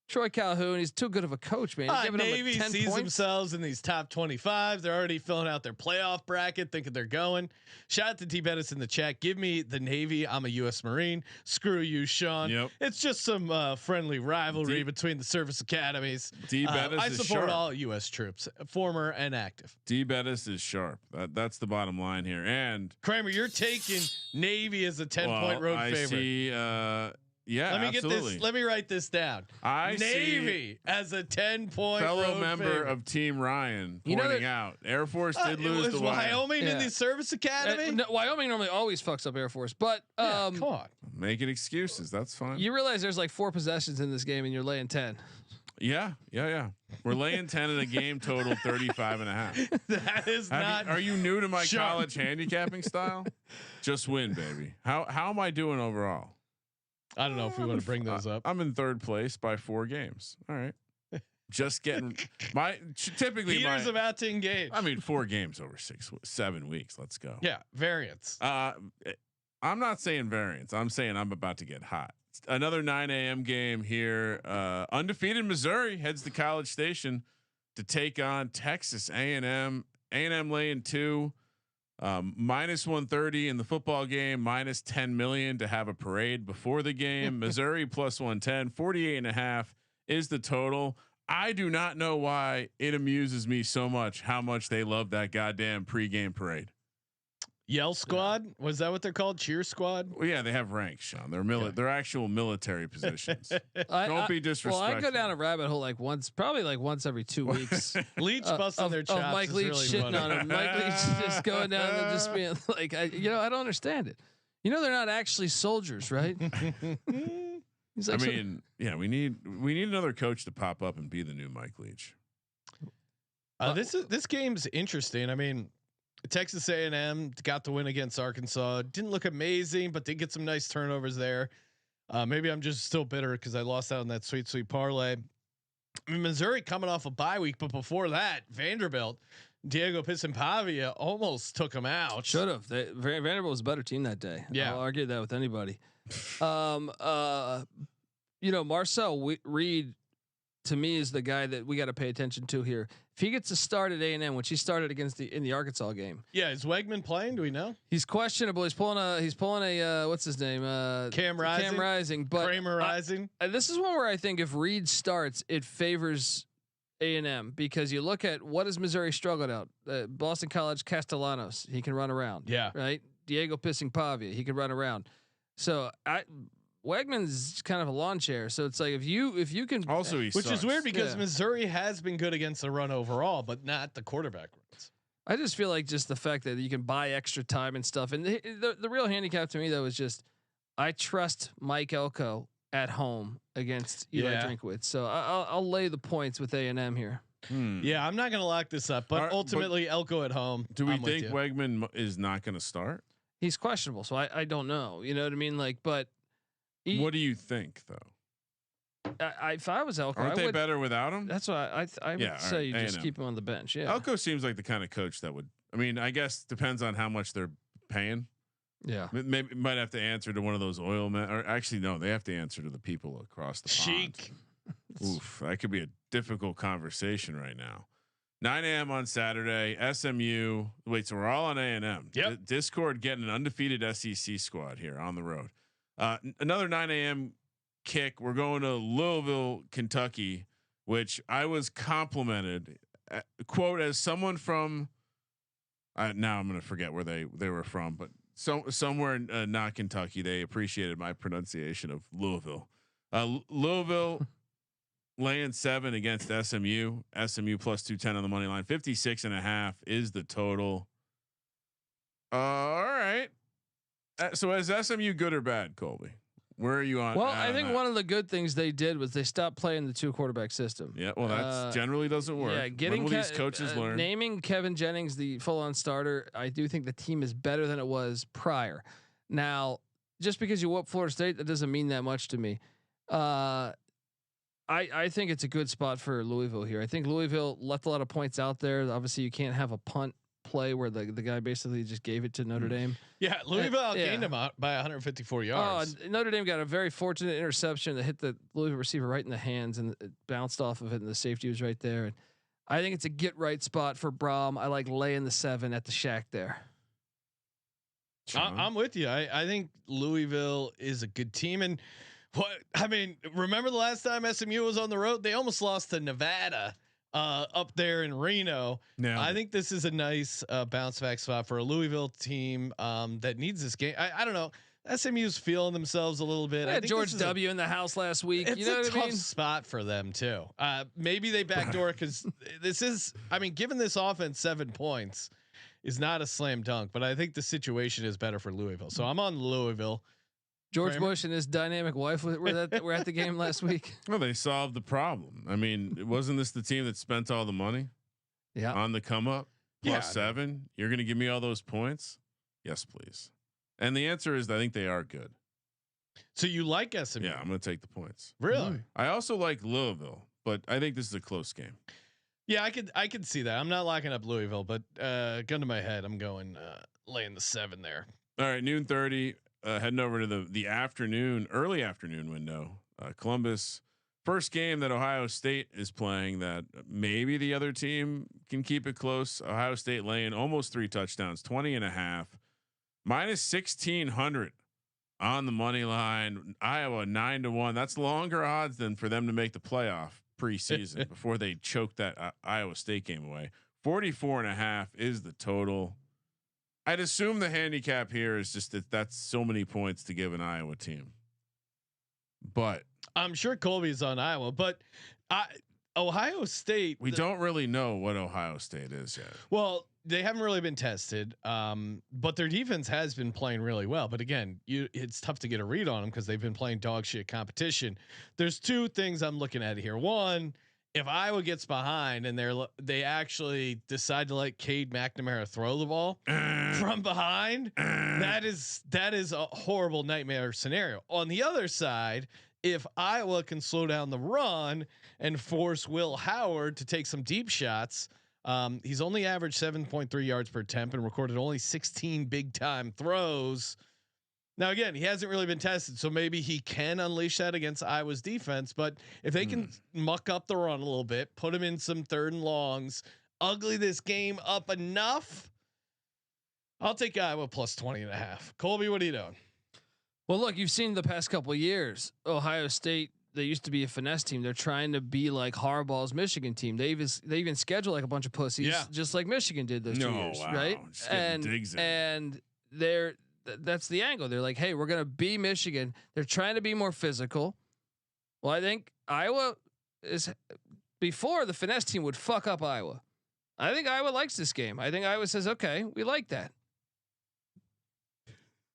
Troy Calhoun, he's too good of a coach, man. Navy sees themselves in these top 25. They're already filling out their playoff bracket, thinking they're going. Shout out to T Bettis in the chat. Give me the Navy. I'm a U.S. Marine. Screw you, Sean. Yep. It's just some friendly rivalry between the service academies. D Bettis I is support sharp. all U.S. troops, former and active. D Bettis is sharp. That's the bottom line here. And Kramer, you're taking Navy as a 10-point road favorite. I see. Yeah, let me absolutely. get this. Let me write this down. Navy as a 10-point fellow road member favorite. of Team Ryan pointing out Air Force did lose to Wyoming in the Service Academy. No, Wyoming normally always fucks up Air Force, but come on, making excuses. That's fine. You realize there's like 4 possessions in this game, and you're laying 10. Yeah. We're laying 10 in a game total 35.5. That is not. Are you new to my college handicapping style? Just win, baby. How am I doing overall? I don't know if we want to bring those up. I'm in 3rd place by 4 games. All right. Just getting typically Peter's about to engage. I mean, 4 games over 7 weeks. Let's go. Yeah. Variance. I'm not saying variance. I'm saying I'm about to get hot. Another 9 a.m. game here. Undefeated Missouri heads to College Station to take on Texas A&M. A&M laying 2. Minus 130 in the football game, minus 10 million to have a parade before the game. Missouri plus 110, 48.5 is the total. I do not know why it amuses me so much how much they love that goddamn pregame parade. Yell squad, was that what they're called? Cheer squad? Well, yeah, they have ranks, Sean. They're actual military positions. Don't be disrespectful. Well, I go down a rabbit hole probably once every 2 weeks. Leach busting their chops. Mike Leach really shitting funny. on him. Mike Leach just going down and just being like, I don't understand it. They're not actually soldiers, right? He's like, we need another coach to pop up and be the new Mike Leach. This game's interesting. I mean, Texas A&M got the win against Arkansas. Didn't look amazing, but did get some nice turnovers there. Maybe I'm just still bitter because I lost out on that sweet parlay. I mean, Missouri coming off a bye week, but before that, Vanderbilt, Diego Pisson-Pavia almost took him out. Should have. Vanderbilt was a better team that day. Yeah, I'll argue that with anybody. Marcel Reed to me is the guy that we got to pay attention to here. If he gets a start at A&M, which he started in the Arkansas game. Yeah, is Wegman playing? Do we know? He's questionable. He's pulling a what's his name? Cam Rising. But Kramer Rising. This is one where I think if Reed starts, it favors A&M because you look at what has Missouri struggled out. Boston College Castellanos, he can run around. Yeah. Right. Diego Pisson-Pavia, he can run around. So Wegman's kind of a lawn chair, so it's like if you can also, which is weird because Missouri has been good against the run overall, but not the quarterback runs. I just feel like just the fact that you can buy extra time and stuff, and the real handicap to me though is just I trust Mike Elko at home against Eli Drinkwitz, so I'll lay the points with A&M here. Yeah, I'm not gonna lock this up, but ultimately Elko at home. Do we think Wegman is not going to start? He's questionable, so I don't know. You know what I mean? But. What do you think, though? If I was Elko, aren't they better without him? That's why I would say you just keep him on the bench. Yeah, Elko seems like the kind of coach that would. I mean, I guess depends on how much they're paying. Yeah, maybe might have to answer to one of those oil men, or actually no, they have to answer to the people across the pond. Oof, that could be a difficult conversation right now. 9 a.m. on Saturday. SMU. Wait, so we're all on A&M. Yep. Discord getting an undefeated SEC squad here on the road. Another 9 a.m. kick. We're going to Louisville, Kentucky, which I was complimented, quote, as someone from. Now I'm going to forget where they were from, but somewhere in not Kentucky, they appreciated my pronunciation of Louisville. Louisville laying 7 against SMU. SMU plus 210 on the money line. 56.5 is the total. All right. So is SMU good or bad, Colby? Where are you on? Well, I think one of the good things they did was they stopped playing the 2 quarterback system. Yeah, well, that generally doesn't work. Yeah, getting when will these coaches learn? Naming Kevin Jennings the full-on starter, I do think the team is better than it was prior. Now, just because you whoop Florida State, that doesn't mean that much to me. I think it's a good spot for Louisville here. I think Louisville left a lot of points out there. Obviously, you can't have a punt play where the guy basically just gave it to Notre Dame. Yeah, Louisville outgained him out by 154 yards. Notre Dame got a very fortunate interception that hit the Louisville receiver right in the hands and it bounced off of it, and the safety was right there. And I think it's a get right spot for Braum. I like laying the 7 at the shack there. I'm with you. I think Louisville is a good team, and remember the last time SMU was on the road, they almost lost to Nevada. Up there in Reno. I think this is a nice bounce back spot for a Louisville team that needs this game. I don't know. SMU's feeling themselves a little bit. I think George W. in the house last week. It's you know a what tough I mean? spot for them too. Maybe they backdoor because this is. I mean, given this offense 7 points is not a slam dunk, but I think the situation is better for Louisville. So I'm on Louisville. George Bush and his dynamic wife were at the game last week. Well, they solved the problem. I mean, wasn't this the team that spent all the money? Yeah. On the come up plus 7. You're going to give me all those points? Yes, please. And the answer is I think they are good. So you like SMU? Yeah, I'm going to take the points. Really? I also like Louisville, but I think this is a close game. Yeah, I could see that. I'm not locking up Louisville, but gun to my head, I'm going laying the 7 there. All right, 12:30. Heading over to the early afternoon window. Columbus first game that Ohio State is playing that maybe the other team can keep it close. Ohio State laying almost 3 touchdowns, 20.5, minus 1,600 on the money line. Iowa 9-1. That's longer odds than for them to make the playoff preseason before they choke that Iowa State game away. 44.5 is the total. I'd assume the handicap here is just that's so many points to give an Iowa team, but I'm sure Colby's on Iowa, but Ohio State. We don't really know what Ohio State is yet. Well, they haven't really been tested, but their defense has been playing really well. But again, it's tough to get a read on them because they've been playing dog shit competition. There's 2 things I'm looking at here. One, if Iowa gets behind and they actually decide to let Cade McNamara throw the ball from behind, that is a horrible nightmare scenario. On the other side, if Iowa can slow down the run and force Will Howard to take some deep shots, he's only averaged 7.3 yards per attempt and recorded only 16 big time throws. Now, again, he hasn't really been tested, so maybe he can unleash that against Iowa's defense. But if they can muck up the run a little bit, put him in some 3rd and longs, ugly this game up enough, I'll take Iowa plus 20.5. Colby, what are you doing? Well, look, you've seen the past couple of years, Ohio State. They used to be a finesse team. They're trying to be like Harbaugh's Michigan team. They even schedule like a bunch of pussies, just like Michigan did those 2 years, right? And that's the angle. They're like, hey, we're gonna be Michigan. They're trying to be more physical. Well, I think Iowa is before the finesse team would fuck up Iowa. I think Iowa likes this game. I think Iowa says, okay, we like that.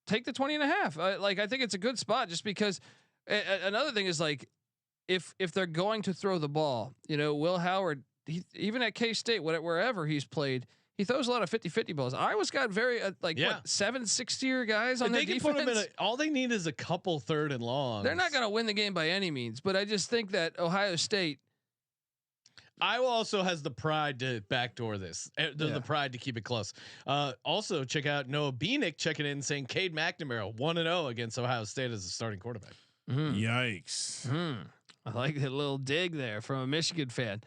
Take the 20.5. I think it's a good spot just because. Another thing is like, if they're going to throw the ball, Will Howard, even at K-State, wherever he's played, he throws a lot of 50-50 balls. Iowa's got very what 7 6-year guys on their defense. Put them in all they need is a couple 3rd and long. They're not going to win the game by any means, but I just think that Ohio State. Iowa also has the pride to backdoor this. The pride to keep it close. Also, check out Noah Beanick checking in saying Cade McNamara 1-0 against Ohio State as a starting quarterback. Yikes. I like the little dig there from a Michigan fan.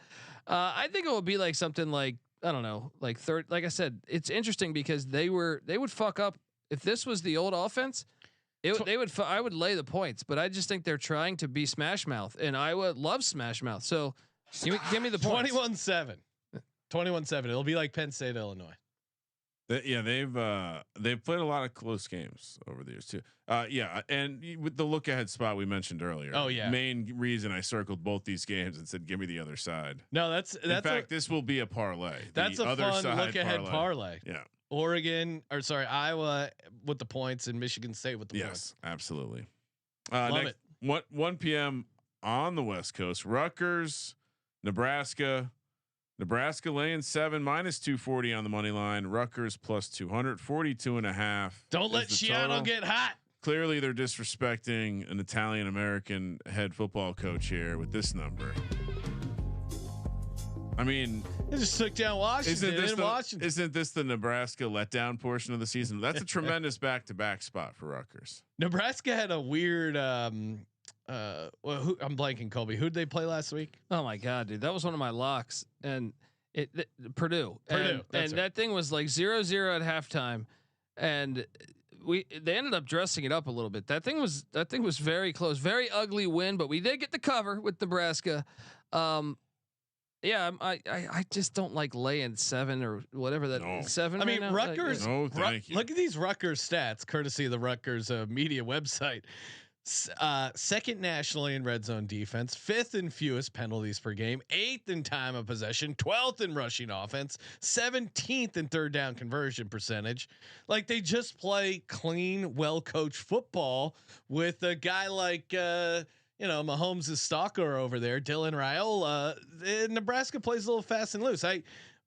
I think it will be like something like, I don't know, like 3rd. Like I said, it's interesting because they would fuck up if this was the old offense. I would lay the points, but I just think they're trying to be Smash Mouth, and Iowa loves Smash Mouth. So give me the points. 21-7. 21-7. It'll be like Penn State, Illinois. They've played a lot of close games over the years too. And with the look ahead spot we mentioned earlier. Oh yeah. Main reason I circled both these games and said, give me the other side. No, that's in fact, this will be a parlay. That's a fun look ahead parlay. Yeah. Iowa with the points and Michigan State with the points. Yes, absolutely. Love it. 1 p.m. on the West Coast, Rutgers, Nebraska. Nebraska laying 7 minus 240 on the money line. Rutgers plus 242.5. Don't let Shiano get hot. Clearly, they're disrespecting an Italian American head football coach here with this number. I mean, they just took down Washington. Isn't this the Nebraska letdown portion of the season? That's a tremendous back-to-back spot for Rutgers. Nebraska had a weird. I'm blanking, Colby. Who'd they play last week? Oh my God, dude, that was one of my locks, and Purdue, and that thing was like 0-0 at halftime, and they ended up dressing it up a little bit. That thing was very close, very ugly win, but we did get the cover with Nebraska. I just don't like laying 7 or whatever that 7. I mean, right Rutgers. Look at these Rutgers stats, courtesy of the Rutgers media website. Second nationally in red zone defense, 5th in fewest penalties per game, 8th in time of possession, 12th in rushing offense, 17th in 3rd down conversion percentage. Like, they just play clean, well coached football with a guy like Mahomes' stalker over there, Dylan Raiola. Nebraska plays a little fast and loose.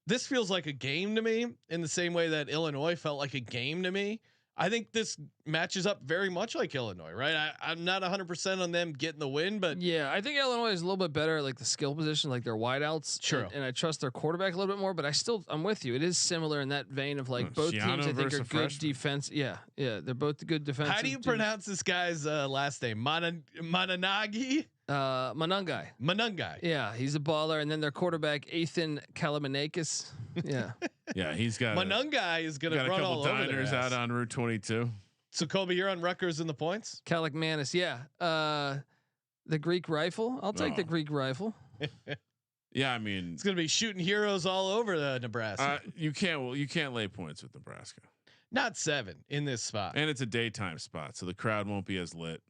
This feels like a game to me in the same way that Illinois felt like a game to me. I think this matches up very much like Illinois, right? I'm not 100% on them getting the win, but yeah, I think Illinois is a little bit better at like the skill position, like their wideouts. Sure. And I trust their quarterback a little bit more, but I'm with you. It is similar in that vein of like both Shiano teams I think are good freshman. defense. Yeah. They're both good defense. How do you pronounce this guy's last name? Mananagi? Manungai. Yeah, he's a baller. And then their quarterback Ethan Kalimanakis. Yeah. Yeah, he's got Manungai is going to run a couple all over diners out on Route 22. So Colby, you're on Rutgers in the points. Kalimanakis. Yeah. The Greek rifle. I'll take the Greek rifle. Yeah, I mean, it's going to be shooting heroes all over Nebraska. You can't lay points with Nebraska. Not 7 in this spot, and it's a daytime spot, so the crowd won't be as lit.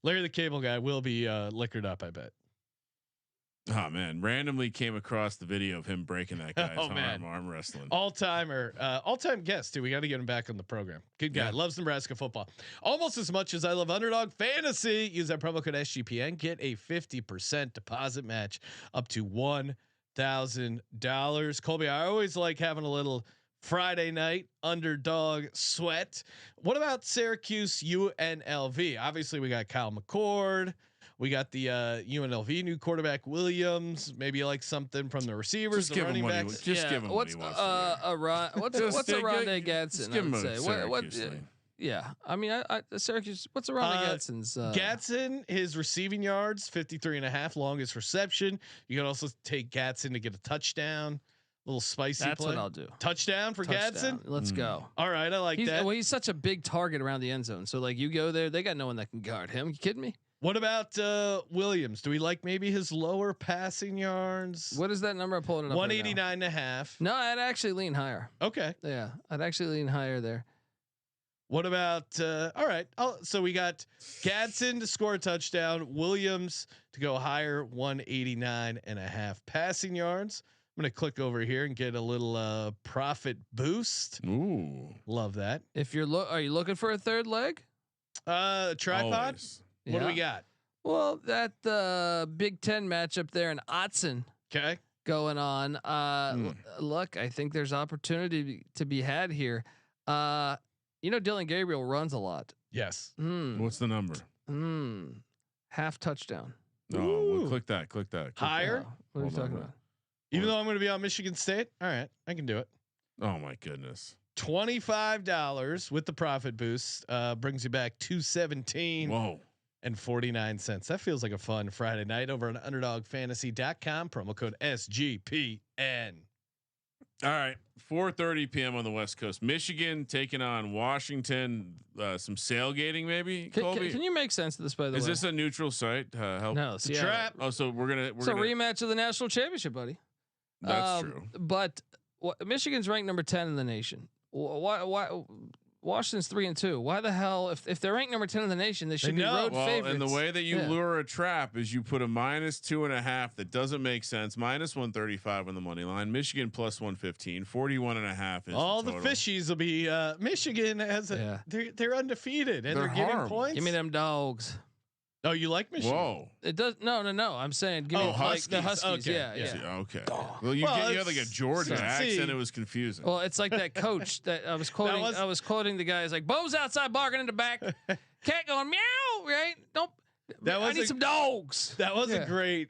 Larry the Cable Guy will be liquored up, I bet. Oh man, randomly came across the video of him breaking that guy's arm wrestling. All-time guest too. We got to get him back on the program. Good guy. Loves Nebraska football almost as much as I love Underdog Fantasy. Use that promo code SGPN. Get a 50% deposit match up to $1,000. Colby, I always like having a little Friday night underdog sweat. What about Syracuse UNLV? Obviously, we got Kyle McCord. We got the UNLV new quarterback Williams. Maybe you like something from the receivers, the running backs. Just give him what's what he wants. What's Aronde Gadsden? Give him a yeah, I mean, I Syracuse. What's Aronde Gadsden's? Gadsden, his receiving yards 53.5, longest reception. You can also take Gadsden to get a touchdown. Little spicy That's play. What I'll do. Touchdown for Gadsden. Let's go. All right, I like that. Well, he's such a big target around the end zone. So like you go there, they got no one that can guard him. You kidding me? What about Williams? Do we like maybe his lower passing yards? What is that number? I'm pulling it up. 189.5. No, I'd actually lean higher. Okay. Yeah, I'd actually lean higher there. What about all right? So we got Gadsden to score a touchdown, Williams to go higher, 189.5 passing yards. I'm gonna click over here and get a little profit boost. Ooh, love that. If are you looking for a third leg? Tripod. Always. What do we got? Well, that Big Ten matchup there in Autzen. Okay. Going on. Look, I think there's opportunity to be had here. Dylan Gabriel runs a lot. Yes. What's the number? Half touchdown. No, well, click that. Higher. What are you talking about? Even though I'm going to be on Michigan State, all right, I can do it. Oh my goodness. $25 with the profit boost brings you back $217. Whoa. And 49 cents. That feels like a fun Friday night over on UnderdogFantasy.com. Promo code SGPN. All right, 4:30 p.m. on the West Coast. Michigan taking on Washington. Some sailgating, maybe. Can you make sense of this? By the way, is this a neutral site? Help. No, it's a trap. Oh, so we're gonna. It's a rematch of the national championship, buddy. That's true. But Michigan's ranked number 10 in the nation. Why Washington's 3-2. Why the hell, if they're ranked number 10 in the nation, they should be road favorites. And the way that you lure a trap is you put a -2.5 that doesn't make sense. -135 on the money line. Michigan +115. 41.5 is all the fishies will be. Michigan has they're undefeated and they're getting points. Give me them dogs. Oh, you like Michigan? Whoa! It does no. I'm saying give me like the Huskies. Okay. Yeah. Okay. Well, you had like a Georgia accent. It was confusing. Well, it's like that coach that I was quoting. I was quoting the guys like Bo's outside barking in the back, cat going meow. Right? Don't. I need some dogs. That was a great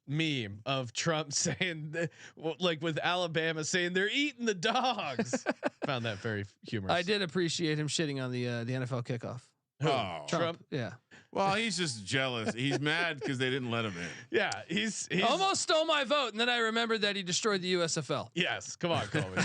meme of Trump saying, like with Alabama saying they're eating the dogs. Found that very humorous. I did appreciate him shitting on the NFL kickoff. Oh, Trump. Yeah. Well, he's just jealous. He's mad because they didn't let him in. Yeah, he's almost stole my vote, and then I remembered that he destroyed the USFL. Yes, come on, Colby.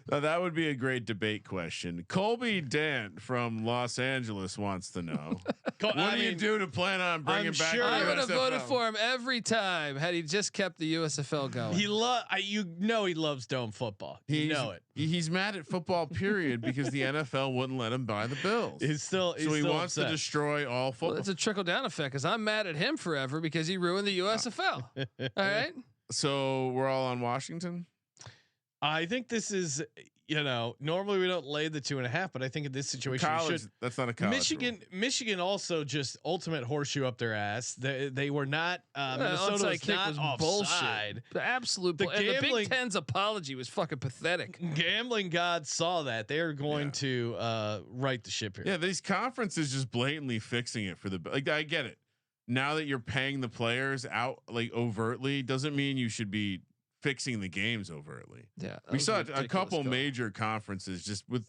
Now, that would be a great debate question. Colby Dent from Los Angeles wants to know: what do you do to plan on bringing back? Sure I would have voted for him every time had he just kept the USFL going. He loves dome football. He's mad at football, period, because the NFL wouldn't let him buy the Bills. He wants to destroy all football. Well, it's a trickle down effect because I'm mad at him forever because he ruined the USFL. All right. So we're all on Washington. I think this is, normally we don't lay the 2.5, but I think in this situation, that's not a college. Michigan also just ultimate horseshoe up their ass. They were not. Minnesota was not offside. The absolute. The Big Ten's apology was fucking pathetic. Gambling gods saw that. They are going to right the ship here. Yeah, these conferences just blatantly fixing it for the. Like, I get it. Now that you're paying the players out like overtly, doesn't mean you should be fixing the games overtly. Yeah, we saw a couple major conferences just with.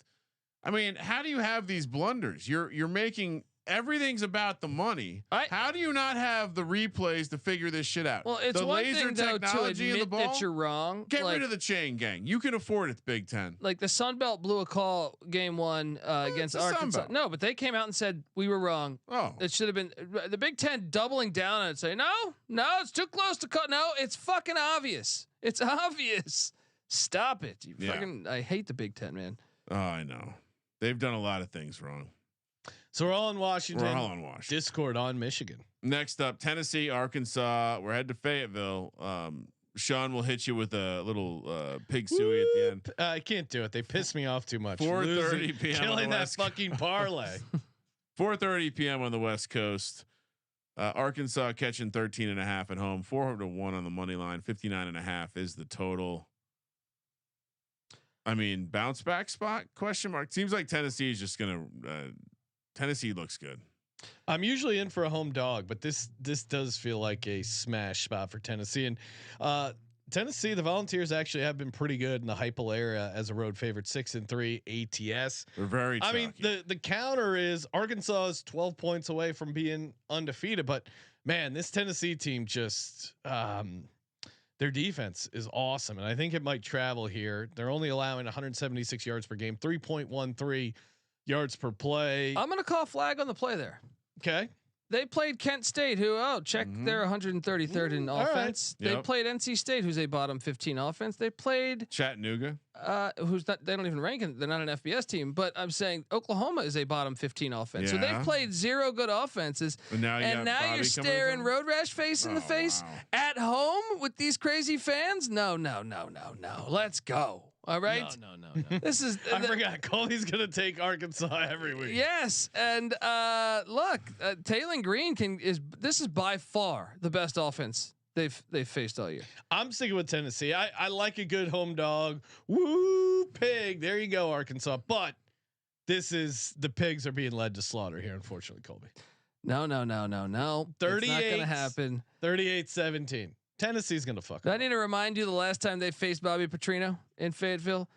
I mean, how do you have these blunders? You're making everything's about the money. How do you not have the replays to figure this shit out? Well, it's the one laser thing though to technology in the admit ball. that you're wrong. Get rid of the chain gang. You can afford it. Big Ten. Like the Sun Belt blew a call game 1 against Arkansas. No, but they came out and said we were wrong. Oh, it should have been the Big Ten doubling down on it, saying no, it's too close to cut. No, it's fucking obvious. It's obvious. Stop it. You fucking. I hate the Big Ten, man. Oh, I know. They've done a lot of things wrong. So we're all in Washington. We're all in Washington. Discord on Michigan. Next up, Tennessee, Arkansas. We're headed to Fayetteville. Sean will hit you with a little pig suey at the end. I can't do it. They piss me off too much. 4:30 p.m. Killing that fucking parlay. 4:30 p.m. on the West Coast. Arkansas catching 13.5 at home. 400-1 on the money line. 59.5 is the total. I mean, bounce back spot? Question mark. Seems like Tennessee is just gonna. Tennessee looks good. I'm usually in for a home dog, but this does feel like a smash spot for Tennessee. And Tennessee, the Volunteers actually have been pretty good in the Heupel era as a road favorite, 6-3 ATS. They're very. I mean, the counter is Arkansas is 12 points away from being undefeated, but man, this Tennessee team just their defense is awesome, and I think it might travel here. They're only allowing 176 yards per game, 3.13 yards per play. I'm gonna call flag on the play there. Okay. They played Kent State, who they're 133rd in offense. Right. They played NC State, who's a bottom 15 offense. They played Chattanooga, who's not. They don't even rank in. They're not an FBS team. But I'm saying Oklahoma is a bottom 15 offense. So they've played 0 good offenses. and now you're staring Road Rash face in the face at home with these crazy fans. No. Let's go. All right. No. This is. I forgot. Coley's gonna take Arkansas every week. Yes, and look, Taylor Green this is by far the best offense they've faced all year. I'm sticking with Tennessee. I like a good home dog. Woo pig. There you go, Arkansas. But the pigs are being led to slaughter here, unfortunately, Colby. No. 38. It's not gonna happen. 38-17. Tennessee's gonna fuck. Do I need to remind you the last time they faced Bobby Petrino in Fayetteville?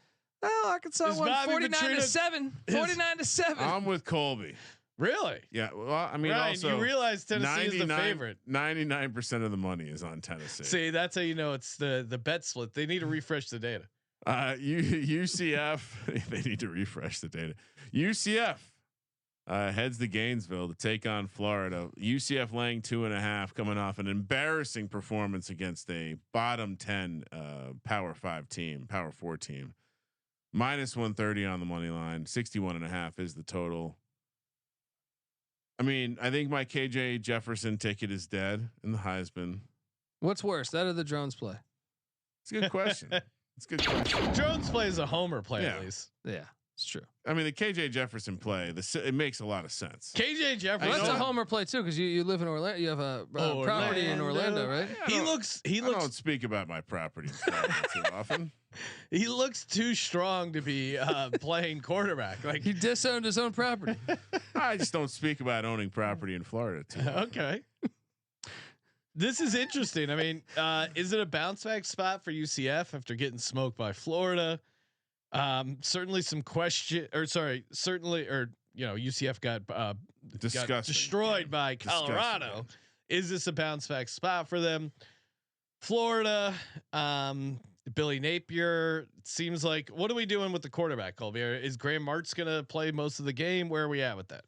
Oh, Arkansas won 49-7. 49-7. I'm with Colby. Really? Yeah. Well, I mean, Ryan, also you realize Tennessee is the favorite. 99% of the money is on Tennessee. See, that's how you know it's the bet split. They need to refresh the data. UCF. They need to refresh the data. UCF heads to Gainesville to take on Florida. UCF laying 2.5, coming off an embarrassing performance against a bottom 10 Power 5 team, Power 4 team. -130 on the money line. 61.5 is the total. I mean, I think my KJ Jefferson ticket is dead in the Heisman. What's worse, that or the drones play? It's a good question. It's a good question. Jones plays a homer play at least. Yeah, it's true. I mean, the KJ Jefferson play, it makes a lot of sense. KJ Jefferson. That's a homer play too, because you live in Orlando. You have a property in Orlando, right? He looks. I don't speak about my property too often. He looks too strong to be playing quarterback. Like he disowned his own property. I just don't speak about owning property in Florida too often. Okay. This is interesting. I mean, is it a bounce back spot for UCF after getting smoked by Florida? Certainly some question, UCF got destroyed by Colorado. Disgusting. Is this a bounce back spot for them? Florida, Billy Napier. It seems like, what are we doing with the quarterback, Colby? Is Graham Mertz gonna play most of the game? Where are we at with that?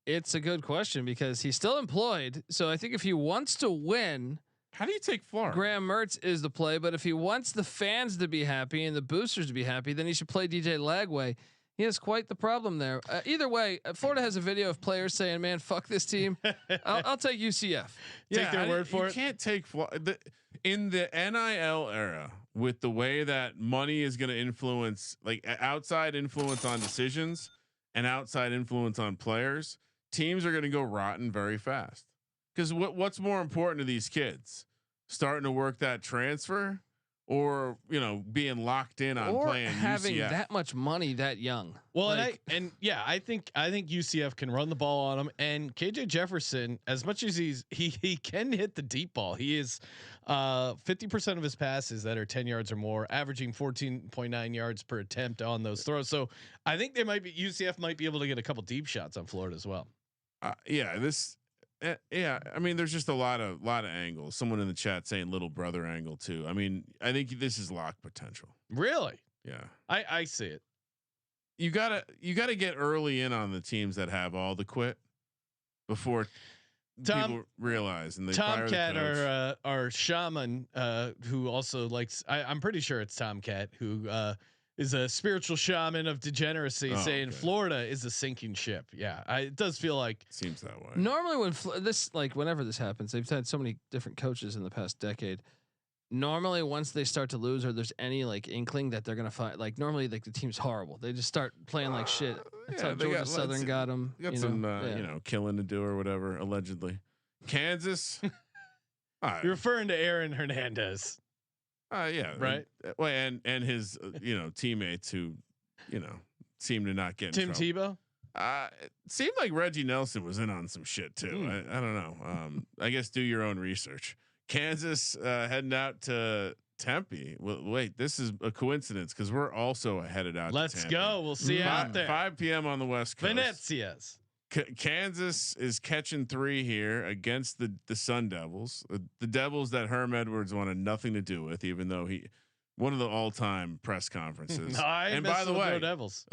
It's a good question because he's still employed. So I think if he wants to win, how do you take Florida? Graham Mertz is the play, but if he wants the fans to be happy and the boosters to be happy, then he should play DJ Lagway. He has quite the problem there. Either way, Florida has a video of players saying, "Man, fuck this team." I'll take UCF. Take their word for it. You can't take Florida in the NIL era with the way that money is going to influence, like outside influence on decisions and outside influence on players. Teams are going to go rotten very fast. Because what's more important to these kids, starting to work that transfer or being locked in on or playing having UCF. that much money that young. Well, I think UCF can run the ball on him, and KJ Jefferson, as much as he can hit the deep ball, he is 50% of his passes that are 10 yards or more, averaging 14.9 yards per attempt on those throws. So I think UCF might be able to get a couple deep shots on Florida as well. I mean, there's just a lot of angles. Someone in the chat saying little brother angle too. I mean, I think this is lock potential. Really? Yeah. I see it. You gotta get early in on the teams that have all the quit before people realize, and they Tomcat our shaman who also likes. I'm pretty sure it's Tomcat who is a spiritual shaman of degeneracy, saying Florida is a sinking ship. Yeah, it does feel like seems that way. Normally, whenever this happens, they've had so many different coaches in the past decade. Normally, once they start to lose, or there's any inkling that they're gonna fight, normally the team's horrible. They just start playing like shit. That's how Georgia Southern got them. Got some killing to do or whatever, allegedly. Kansas. You're referring to Aaron Hernandez. Yeah. Right. And his teammates who seem to not get Tim Tebow. It seemed like Reggie Nelson was in on some shit too. I don't know. I guess do your own research. Kansas heading out to Tempe. Well, wait, this is a coincidence because we're also headed out. Let's to go. We'll see you out there. 5 p.m. on the West Coast. Venezia's. Kansas is catching 3 here against the Sun Devils, the Devils that Herm Edwards wanted nothing to do with, even though one of the all-time press conferences. And by the way, Devils.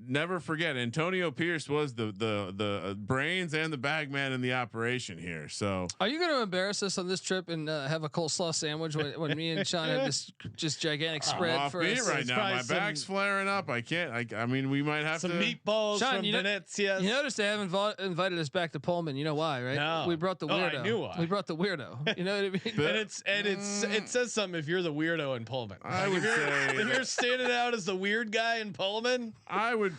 Never forget, Antonio Pierce was the brains and the bag man in the operation here. So, are you going to embarrass us on this trip and have a coleslaw sandwich when me and Sean have this just gigantic spread off for beat us? right now? My back's flaring up. I can't. I mean, we might have some to meatballs Sean, from Venezia. You noticed they haven't invited us back to Pullman. You know why, right? No. We brought the weirdo. I knew why. We brought the weirdo. You know what I mean? It says something if you're the weirdo in Pullman. I would say if you're standing out as the weird guy in Pullman, I would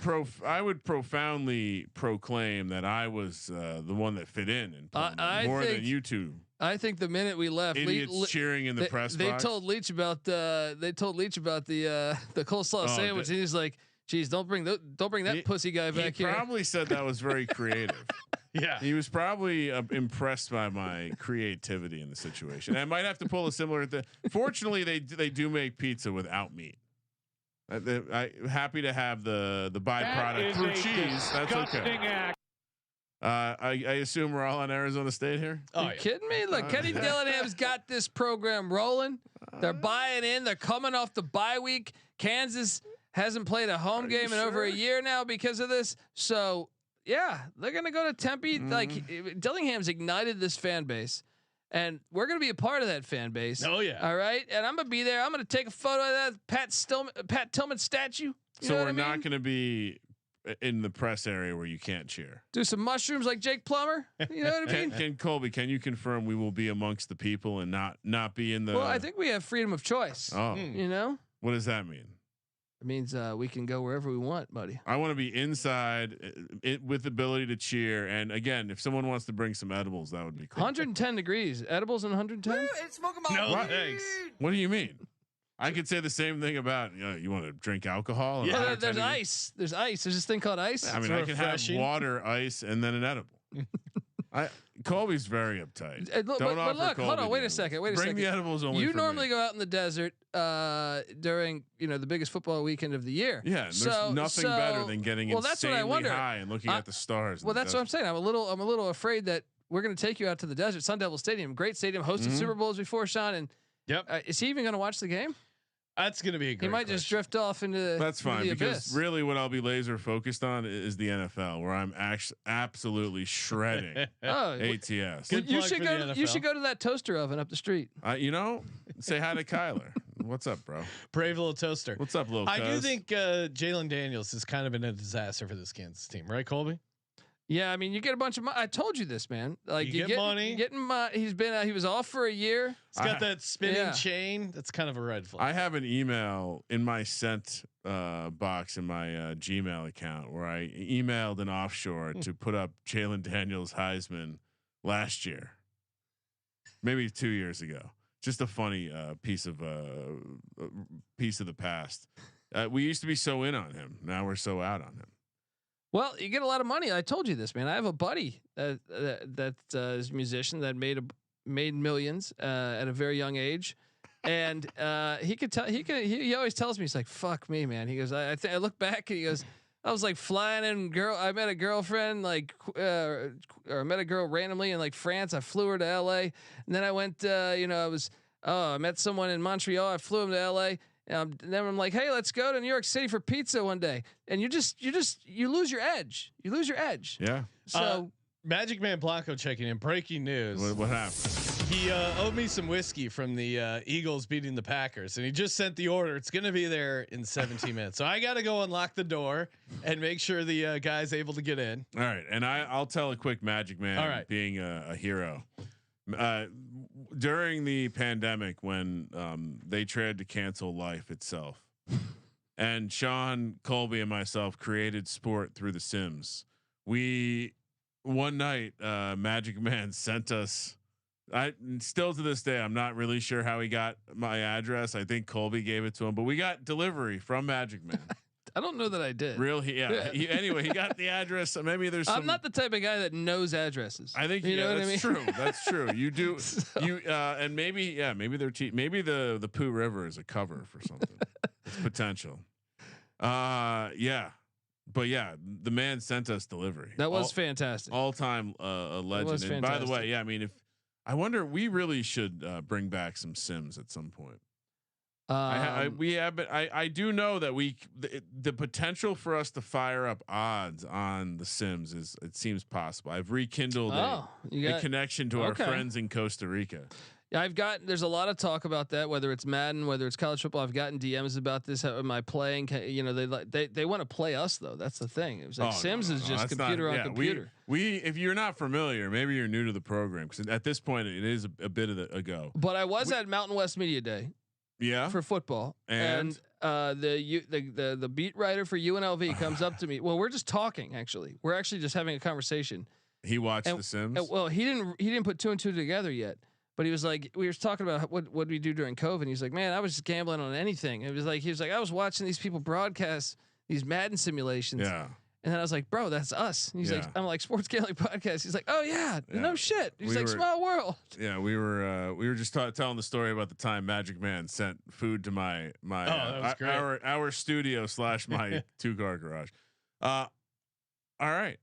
profoundly proclaim that I was the one that fit in Pullman more than you two. I think the minute we left, idiots cheering in the press box. They told Leach about the coleslaw sandwich, and he's like, "Geez, don't bring that pussy guy back here." He probably said that was very creative. Yeah, he was probably impressed by my creativity in the situation. I might have to pull a similar thing. Fortunately, they do make pizza without meat. I'm happy to have the byproduct through cheese. That's okay. I assume we're all on Arizona State here. Are you kidding me? Look, Kenny Dillingham's got this program rolling. They're buying in. They're coming off the bye week. Kansas hasn't played a home game in over a year now because of this. So yeah, they're gonna go to Tempe. Dillingham's ignited this fan base, and we're gonna be a part of that fan base. Oh yeah. All right, and I'm gonna be there. I'm gonna take a photo of that Pat Tillman statue. So we're not gonna be in the press area where you can't cheer. Do some mushrooms like Jake Plummer. You know what I mean? Can Colby? Can you confirm we will be amongst the people and not be in the? Well, I think we have freedom of choice. Oh, you know. What does that mean? It means we can go wherever we want, buddy. I want to be inside with the ability to cheer. And again, if someone wants to bring some edibles, that would be cool. 110 degrees. Edibles in 110? No, thanks. What do you mean? I could say the same thing about you want to drink alcohol. Yeah, there's ice. There's ice. There's this thing called ice. I mean, I can have water, ice, and then an edible. Colby's very uptight. But look, hold on. Wait a second. Bring the edibles only. You normally go out in the desert during the biggest football weekend of the year. Yeah, there's nothing better than getting insanely high and looking at the stars. Well, that's what I'm saying. I'm a little afraid that we're going to take you out to the desert. Sun Devil Stadium, great stadium, hosted Super Bowls before, Sean. And is he even going to watch the game? That's going to be a great He might just drift off into That's fine the because abyss. Really what I'll be laser focused on is the NFL, where I'm actually absolutely shredding ATS. You should go. You should go to that toaster oven up the street. Say hi to Kyler. What's up, bro? Brave little toaster. What's up, little? I do think Jalen Daniels has kind of been a disaster for this Kansas team, right, Colby? Yeah, I mean, you get a bunch of money. I told you this, man. Like you get money. He was off for a year. He's got that spinning chain. That's kind of a red flag. I have an email in my sent box in my Gmail account where I emailed an offshore to put up Jalen Daniels Heisman last year, maybe 2 years ago. just a funny piece of the past. We used to be so in on him. Now we're so out on him. Well, you get a lot of money. I told you this, man. I have a buddy that is a musician that made millions at a very young age, and he always tells me, he's like, "Fuck me, man." He goes, I look back and he goes, I was like flying in I met a girlfriend or I met a girl randomly in like France. I flew her to LA, and then I went I met someone in Montreal. I flew him to LA. And then I'm like, hey, let's go to New York City for pizza one day. And you lose your edge. You lose your edge. Yeah. So Magic Man Blanco checking in. Breaking news. What happened? He owed me some whiskey from the Eagles beating the Packers, and he just sent the order. It's going to be there in 17 minutes. So I got to go unlock the door and make sure the guy's able to get in. All right. And I'll tell a quick Magic Man. All right. Being a hero. During the pandemic, when they tried to cancel life itself, and Sean, Colby, and myself created sport through The Sims, one night Magic Man sent us. I still to this day, I'm not really sure how he got my address. I think Colby gave it to him, but we got delivery from Magic Man. I don't know that I did. Anyway, he got the address. Maybe there's. I'm not the type of guy that knows addresses. I think that's true. That's true. You do. So. And maybe they're maybe the Pooh River is a cover for something. It's potential. But the man sent us delivery. That was fantastic. All time a legend. And by the way, I mean, I wonder, we really should bring back some Sims at some point. I do know that the potential for us to fire up odds on The Sims it seems possible. I've rekindled a connection to our friends in Costa Rica. Yeah, there's a lot of talk about that, whether it's Madden, whether it's college football. I've gotten DMs about this. Am I playing? They want to play us though. That's the thing. It was like Sims is just computer on computer. If you're not familiar, maybe you're new to the program, because at this point it is a bit of a go. But I was at Mountain West Media Day. Yeah, for football, and the beat writer for UNLV comes up to me. Well, we're just talking. Actually, we're actually just having a conversation. He watched The Sims. Well, he didn't put two and two together yet. But he was like, we were talking about what we do during COVID. He's like, man, I was just gambling on anything. He was like, I was watching these people broadcast these Madden simulations. Yeah. And then I was like, bro, that's us. And he's like, I'm like, sports gambling podcast. He's like, oh yeah, no shit. He's like, small world. Yeah, we were just telling the story about the time Magic Man sent food to my our studio / my 2-car garage. All right.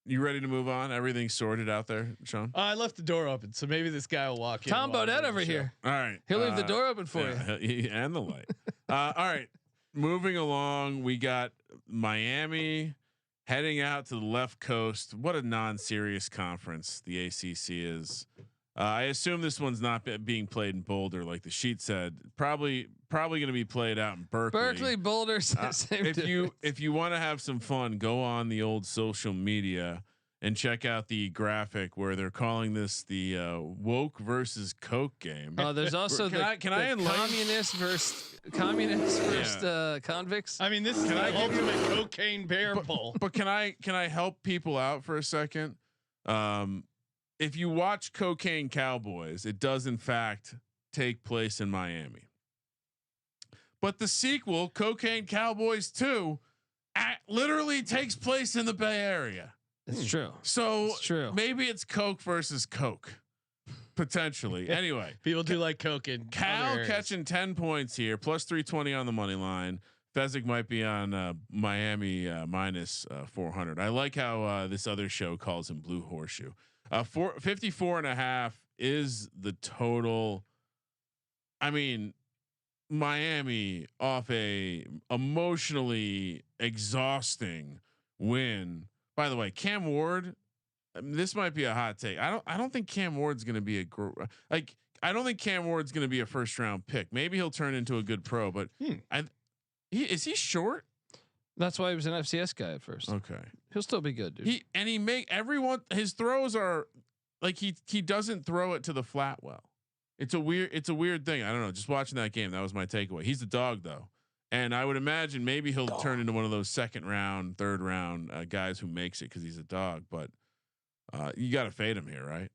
You ready to move on? Everything's sorted out there, Sean? I left the door open, so maybe this guy will walk in. Tom Bodette over here. All right. He'll leave the door open for you. And the light. All right. Moving along, we got Miami heading out to the left coast. What a non-serious conference the ACC is. I assume this one's not being played in Boulder, like the sheet said. Probably going to be played out in Berkeley. Berkeley, Boulder. If you want to have some fun, go on the old social media and check out the graphic where they're calling this the woke versus Coke game. Oh, there's also communist versus convicts. I mean, this is the ultimate cocaine bear bowl. But can I help people out for a second? If you watch Cocaine Cowboys, it does in fact take place in Miami. But the sequel, Cocaine Cowboys 2, literally takes place in the Bay Area. It's true. So it's true. Maybe it's Coke versus Coke, potentially. Anyway, people do like Coke in Cal catching 10 points here, plus 320 on the money line. Fezzik might be on Miami minus 400. I like how this other show calls him Blue Horseshoe. 54.5 is the total. I mean, Miami off a emotionally exhausting win. By the way, Cam Ward, this might be a hot take. I don't think Cam Ward's going to be I don't think Cam Ward's going to be a first round pick. Maybe he'll turn into a good pro, but is he short? That's why he was an FCS guy at first. Okay. He'll still be good, dude. His throws are like he doesn't throw it to the flat well. It's a weird thing. I don't know. Just watching that game, that was my takeaway. He's the dog though. And I would imagine maybe he'll turn into one of those second round, third round guys who makes it because he's a dog. But you got to fade him here, right?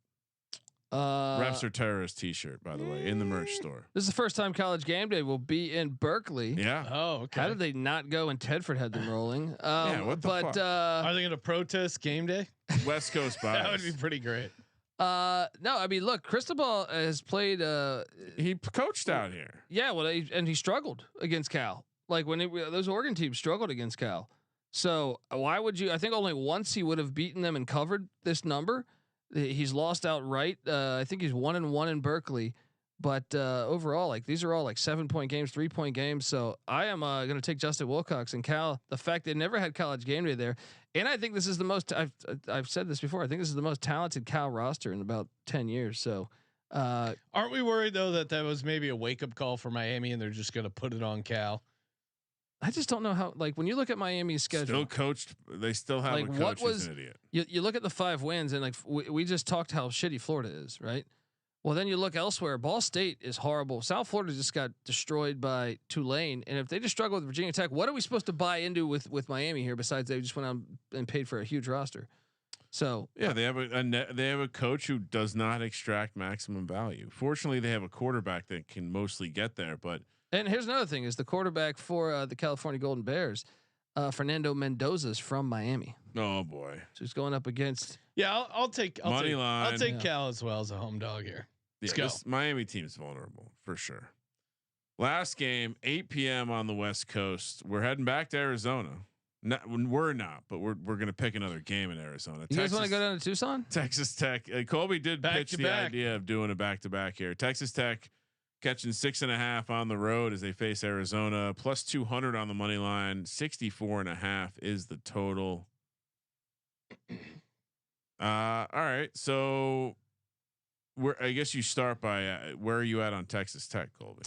Refs are terrorist T-shirt, by the way, in the merch store. This is the first time College Game Day will be in Berkeley. Yeah. Oh, okay. How did they not go and Tedford had them rolling? Yeah, what the fuck? Are they going to protest game day? West Coast bias. That would be pretty great. No, I mean, look, Cristobal has played. He coached out here. Yeah, well, and he struggled against Cal. Like when those Oregon teams struggled against Cal. So why would you? I think only once he would have beaten them and covered this number. He's lost outright. I think he's 1-1 in Berkeley, but overall, like these are all like 7-point games, 3-point games. So I am going to take Justin Wilcox and Cal. The fact they never had College Game Day there, and I think this is the most. I've said this before. I think this is the most talented Cal roster in about 10 years. So aren't we worried though that was maybe a wake up call for Miami and they're just going to put it on Cal? I just don't know how. Like when you look at Miami's schedule, still coached. They still have like a coach what was who's an idiot. You look at the 5 wins and like we just talked how shitty Florida is, right? Well, then you look elsewhere. Ball State is horrible. South Florida just got destroyed by Tulane, and if they just struggle with Virginia Tech, what are we supposed to buy into with Miami here? Besides, they just went out and paid for a huge roster. So yeah, they have a coach who does not extract maximum value. Fortunately, they have a quarterback that can mostly get there, but. And here's another thing: is the quarterback for the California Golden Bears, Fernando Mendoza, is from Miami. Oh boy, So he's going up against. Yeah, I'll take Money line. I'll take Cal as well as a home dog here. Let's go. This Miami team's vulnerable for sure. Last game, 8 p.m. on the West Coast. We're heading back to Arizona. We're not, but we're going to pick another game in Arizona. You guys want to go down to Tucson? Texas Tech. Colby did pitch the idea of doing a back-to-back here. Texas Tech catching 6.5 on the road as they face Arizona. Plus 200 on the money line. 64.5 is the total. All right, so I guess you start by where are you at on Texas Tech, Colby?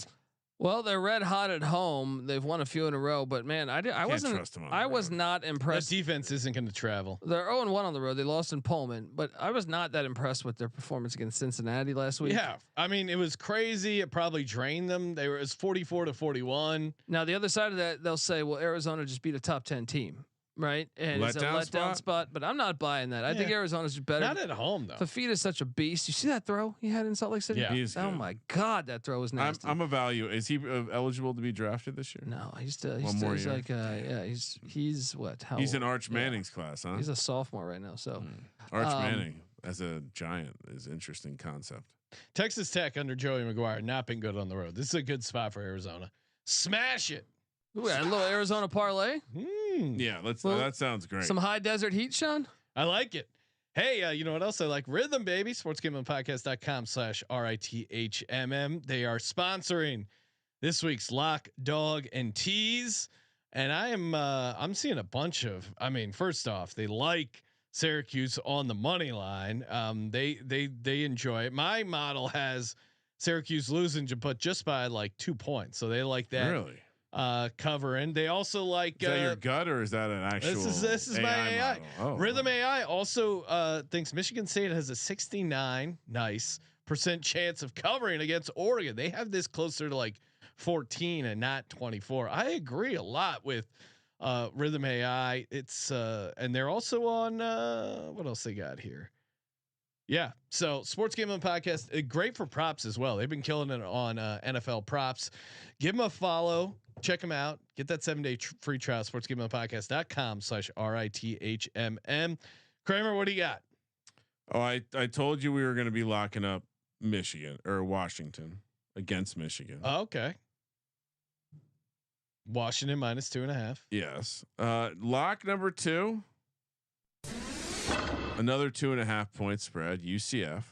Well, they're red hot at home. They've won a few in a row, but man, I wasn't. Trust them on I the was road. not impressed. The defense isn't going to travel. They're 0-1 on the road. They lost in Pullman, but I was not that impressed with their performance against Cincinnati last week. Yeah, I mean it was crazy. It probably drained them. It was 44-41. Now the other side of that, they'll say, well, Arizona just beat a top 10 team, right? And it's a letdown spot, but I'm not buying that. I think Arizona's just better. Not at home though. Fafita is such a beast. You see that throw he had in Salt Lake City? Yeah. He's Oh good. my God, that throw was nasty. I'm a value. Is he eligible to be drafted this year? No, he's One more year. like he's what? How He's in old? Arch Manning's class, huh? He's a sophomore right now. So Arch Manning as a giant is an interesting concept. Texas Tech under Joey McGuire not been good on the road. This is a good spot for Arizona. Smash it. ooh, a little Arizona parlay. Yeah, that sounds great. Some high desert heat, Sean. I like it. Hey, you know what else I like? Rhythm, baby. sportsgamblingpodcast.com/RITHMM. They are sponsoring this week's Lock, Dog, and Tease. And I'm seeing a bunch of, I mean, first off, they like Syracuse on the money line. They enjoy it. My model has Syracuse losing, but just by like 2 points. So they like that. Really? Covering. They also like Is that your gut or is that an actual? This is my AI. model? Oh, Rhythm wow. AI also thinks Michigan State has a 69% chance of covering against Oregon. They have this closer to like 14 and not 24. I agree a lot with Rhythm AI. It's and they're also on what else they got here? Yeah. So Sports Gambling Podcast, great for props as well. They've been killing it on NFL props. Give them a follow. Check them out. Get that 7-day free trial. sportsgamblingpodcast.com/RITHMM. Kramer, what do you got? Oh, I told you we were going to be locking up Michigan or Washington against Michigan. Okay. Washington -2.5. Yes. Lock number 2. Another 2.5 point spread. UCF.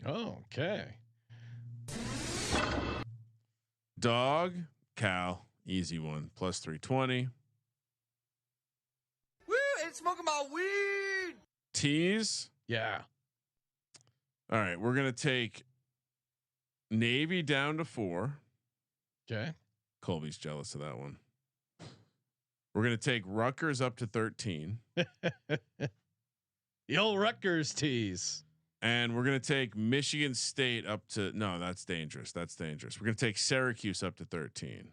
Oh, okay. Dog. Cal. Easy one. Plus 320. Woo! Ain't smoking my weed. Tease. Yeah. All right. We're going to take Navy down to 4. Okay. Colby's jealous of that one. We're going to take Rutgers up to 13. The old Rutgers tease. And we're going to take Michigan State up to, no, that's dangerous. That's dangerous. We're going to take Syracuse up to 13.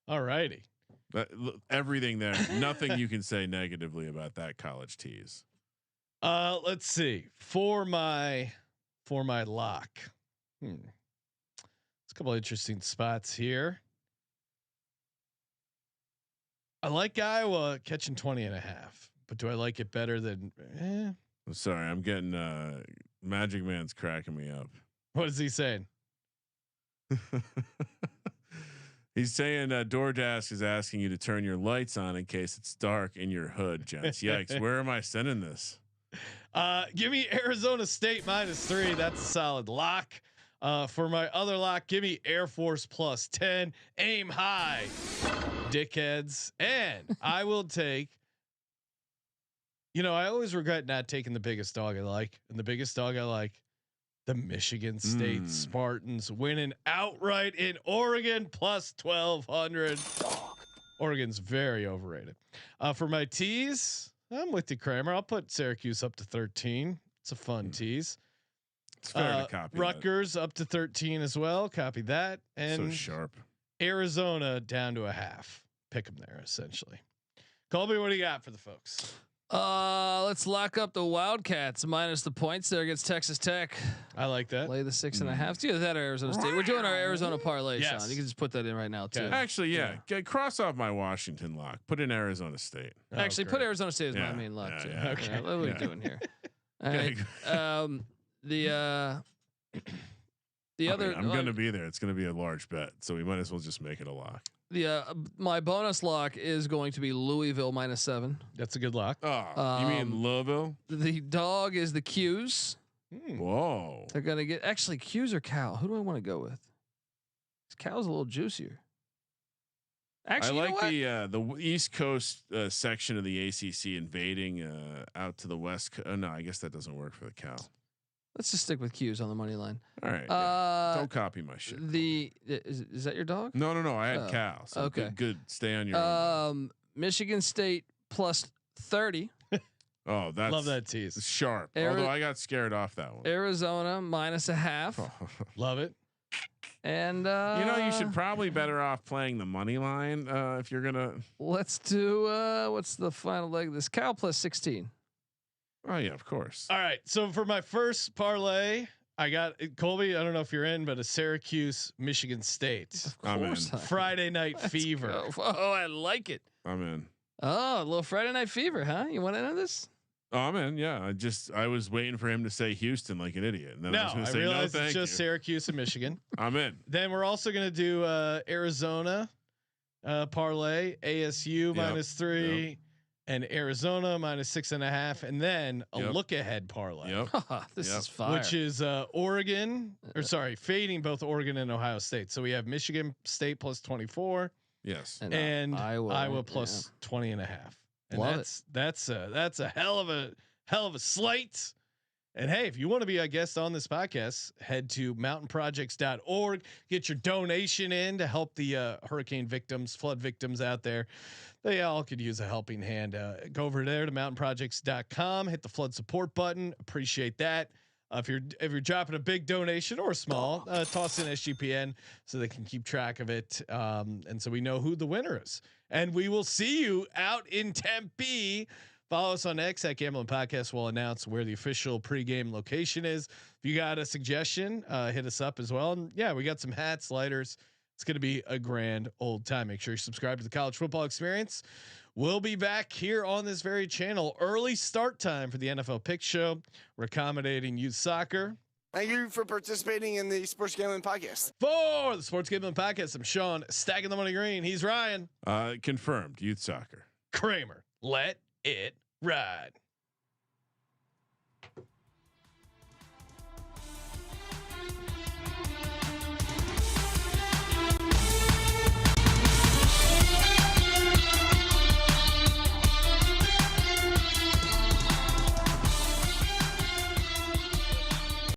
All righty. Everything there, nothing you can say negatively about that college tease. Let's see for my lock. There's a couple of interesting spots here. I like Iowa catching 20.5, but do I like it better than? I'm sorry, I'm getting Magic Man's cracking me up. What is he saying? He's saying DoorDash is asking you to turn your lights on in case it's dark in your hood, gents. Yikes! Where am I sending this? Give me Arizona State -3. That's a solid lock. For my other lock, give me Air Force +10. Aim high, dickheads. And I will take. I always regret not taking the biggest dog I like, and the biggest dog I like, the Michigan State Spartans winning outright in Oregon +1200. Oregon's very overrated. For my tease, I'm with you, Kramer. I'll put Syracuse up to 13. It's a fun tease. It's fair to copy. Rutgers up to 13 as well. Copy that. And so sharp. Arizona down to 0.5. Pick them there essentially. Colby, what do you got for the folks? Let's lock up the Wildcats minus the points there against Texas Tech. I like that. Lay the 6.5. It's either that or Arizona State. We're doing our Arizona parlay, yes. Sean. You can just put that in right now too. Actually, cross off my Washington lock. Put in Arizona State. Actually, put Arizona State as my main lock too. Okay. What are we doing here? All right. The other. I'm going to be there. It's going to be a large bet, so we might as well just make it a lock. My bonus lock is going to be Louisville -7. That's a good lock. Oh, you mean Louisville? The dog is the Qs. Whoa. They're gonna get actually Qs or Cal. Who do I want to go with? Cal's a little juicier. Actually, I like the East Coast section of the ACC invading out to the West. No, I guess that doesn't work for the Cal. Let's just stick with Qs on the money line. All right. Don't copy my shit. Is that your dog? No. I had Cal. So okay. Good. Stay on your own. Michigan State +30. Oh, that's love that tease. Sharp. Although I got scared off that one. Arizona -0.5. Love it. And you should probably better off playing the money line if you're gonna. Let's do what's the final leg of this? Cal +16. Oh yeah, of course. All right. So for my first parlay, I got Colby. I don't know if you're in, but a Syracuse, Michigan State. Of course. Friday Night Fever. Go. Oh, I like it. I'm in. Oh, a little Friday Night Fever, huh? You want to know this? Oh, I'm in. Yeah. I was waiting for him to say Houston like an idiot. And then I was going to say realized no, thank it's just you. Syracuse and Michigan. I'm in. Then we're also going to do Arizona parlay, ASU -3. And Arizona -6.5, and then a look ahead parlay. This is fire. Which is Oregon, fading both Oregon and Ohio State. So we have Michigan State +24. Yes, and Iowa plus 20.5. And that's a hell of a slate. And hey, if you want to be a guest on this podcast, head to mountainprojects.org. Get your donation in to help the hurricane victims, flood victims out there. They all could use a helping hand. Go over there to mountainprojects.com. Hit the flood support button. Appreciate that. If you're dropping a big donation or small, toss in SGPN so they can keep track of it, and so we know who the winner is. And we will see you out in Tempe. Follow us on X at Gambling Podcast. We'll announce where the official pregame location is. If you got a suggestion, hit us up as well. And yeah, we got some hats, lighters. It's going to be a grand old time. Make sure you subscribe to the College Football Experience. We'll be back here on this very channel. Early start time for the NFL Pick Show. We're accommodating youth soccer. Thank you for participating in the Sports Gambling Podcast. For the Sports Gambling Podcast, I'm Sean, stacking the money green. He's Ryan. Confirmed. Youth soccer. Kramer. Let it ride.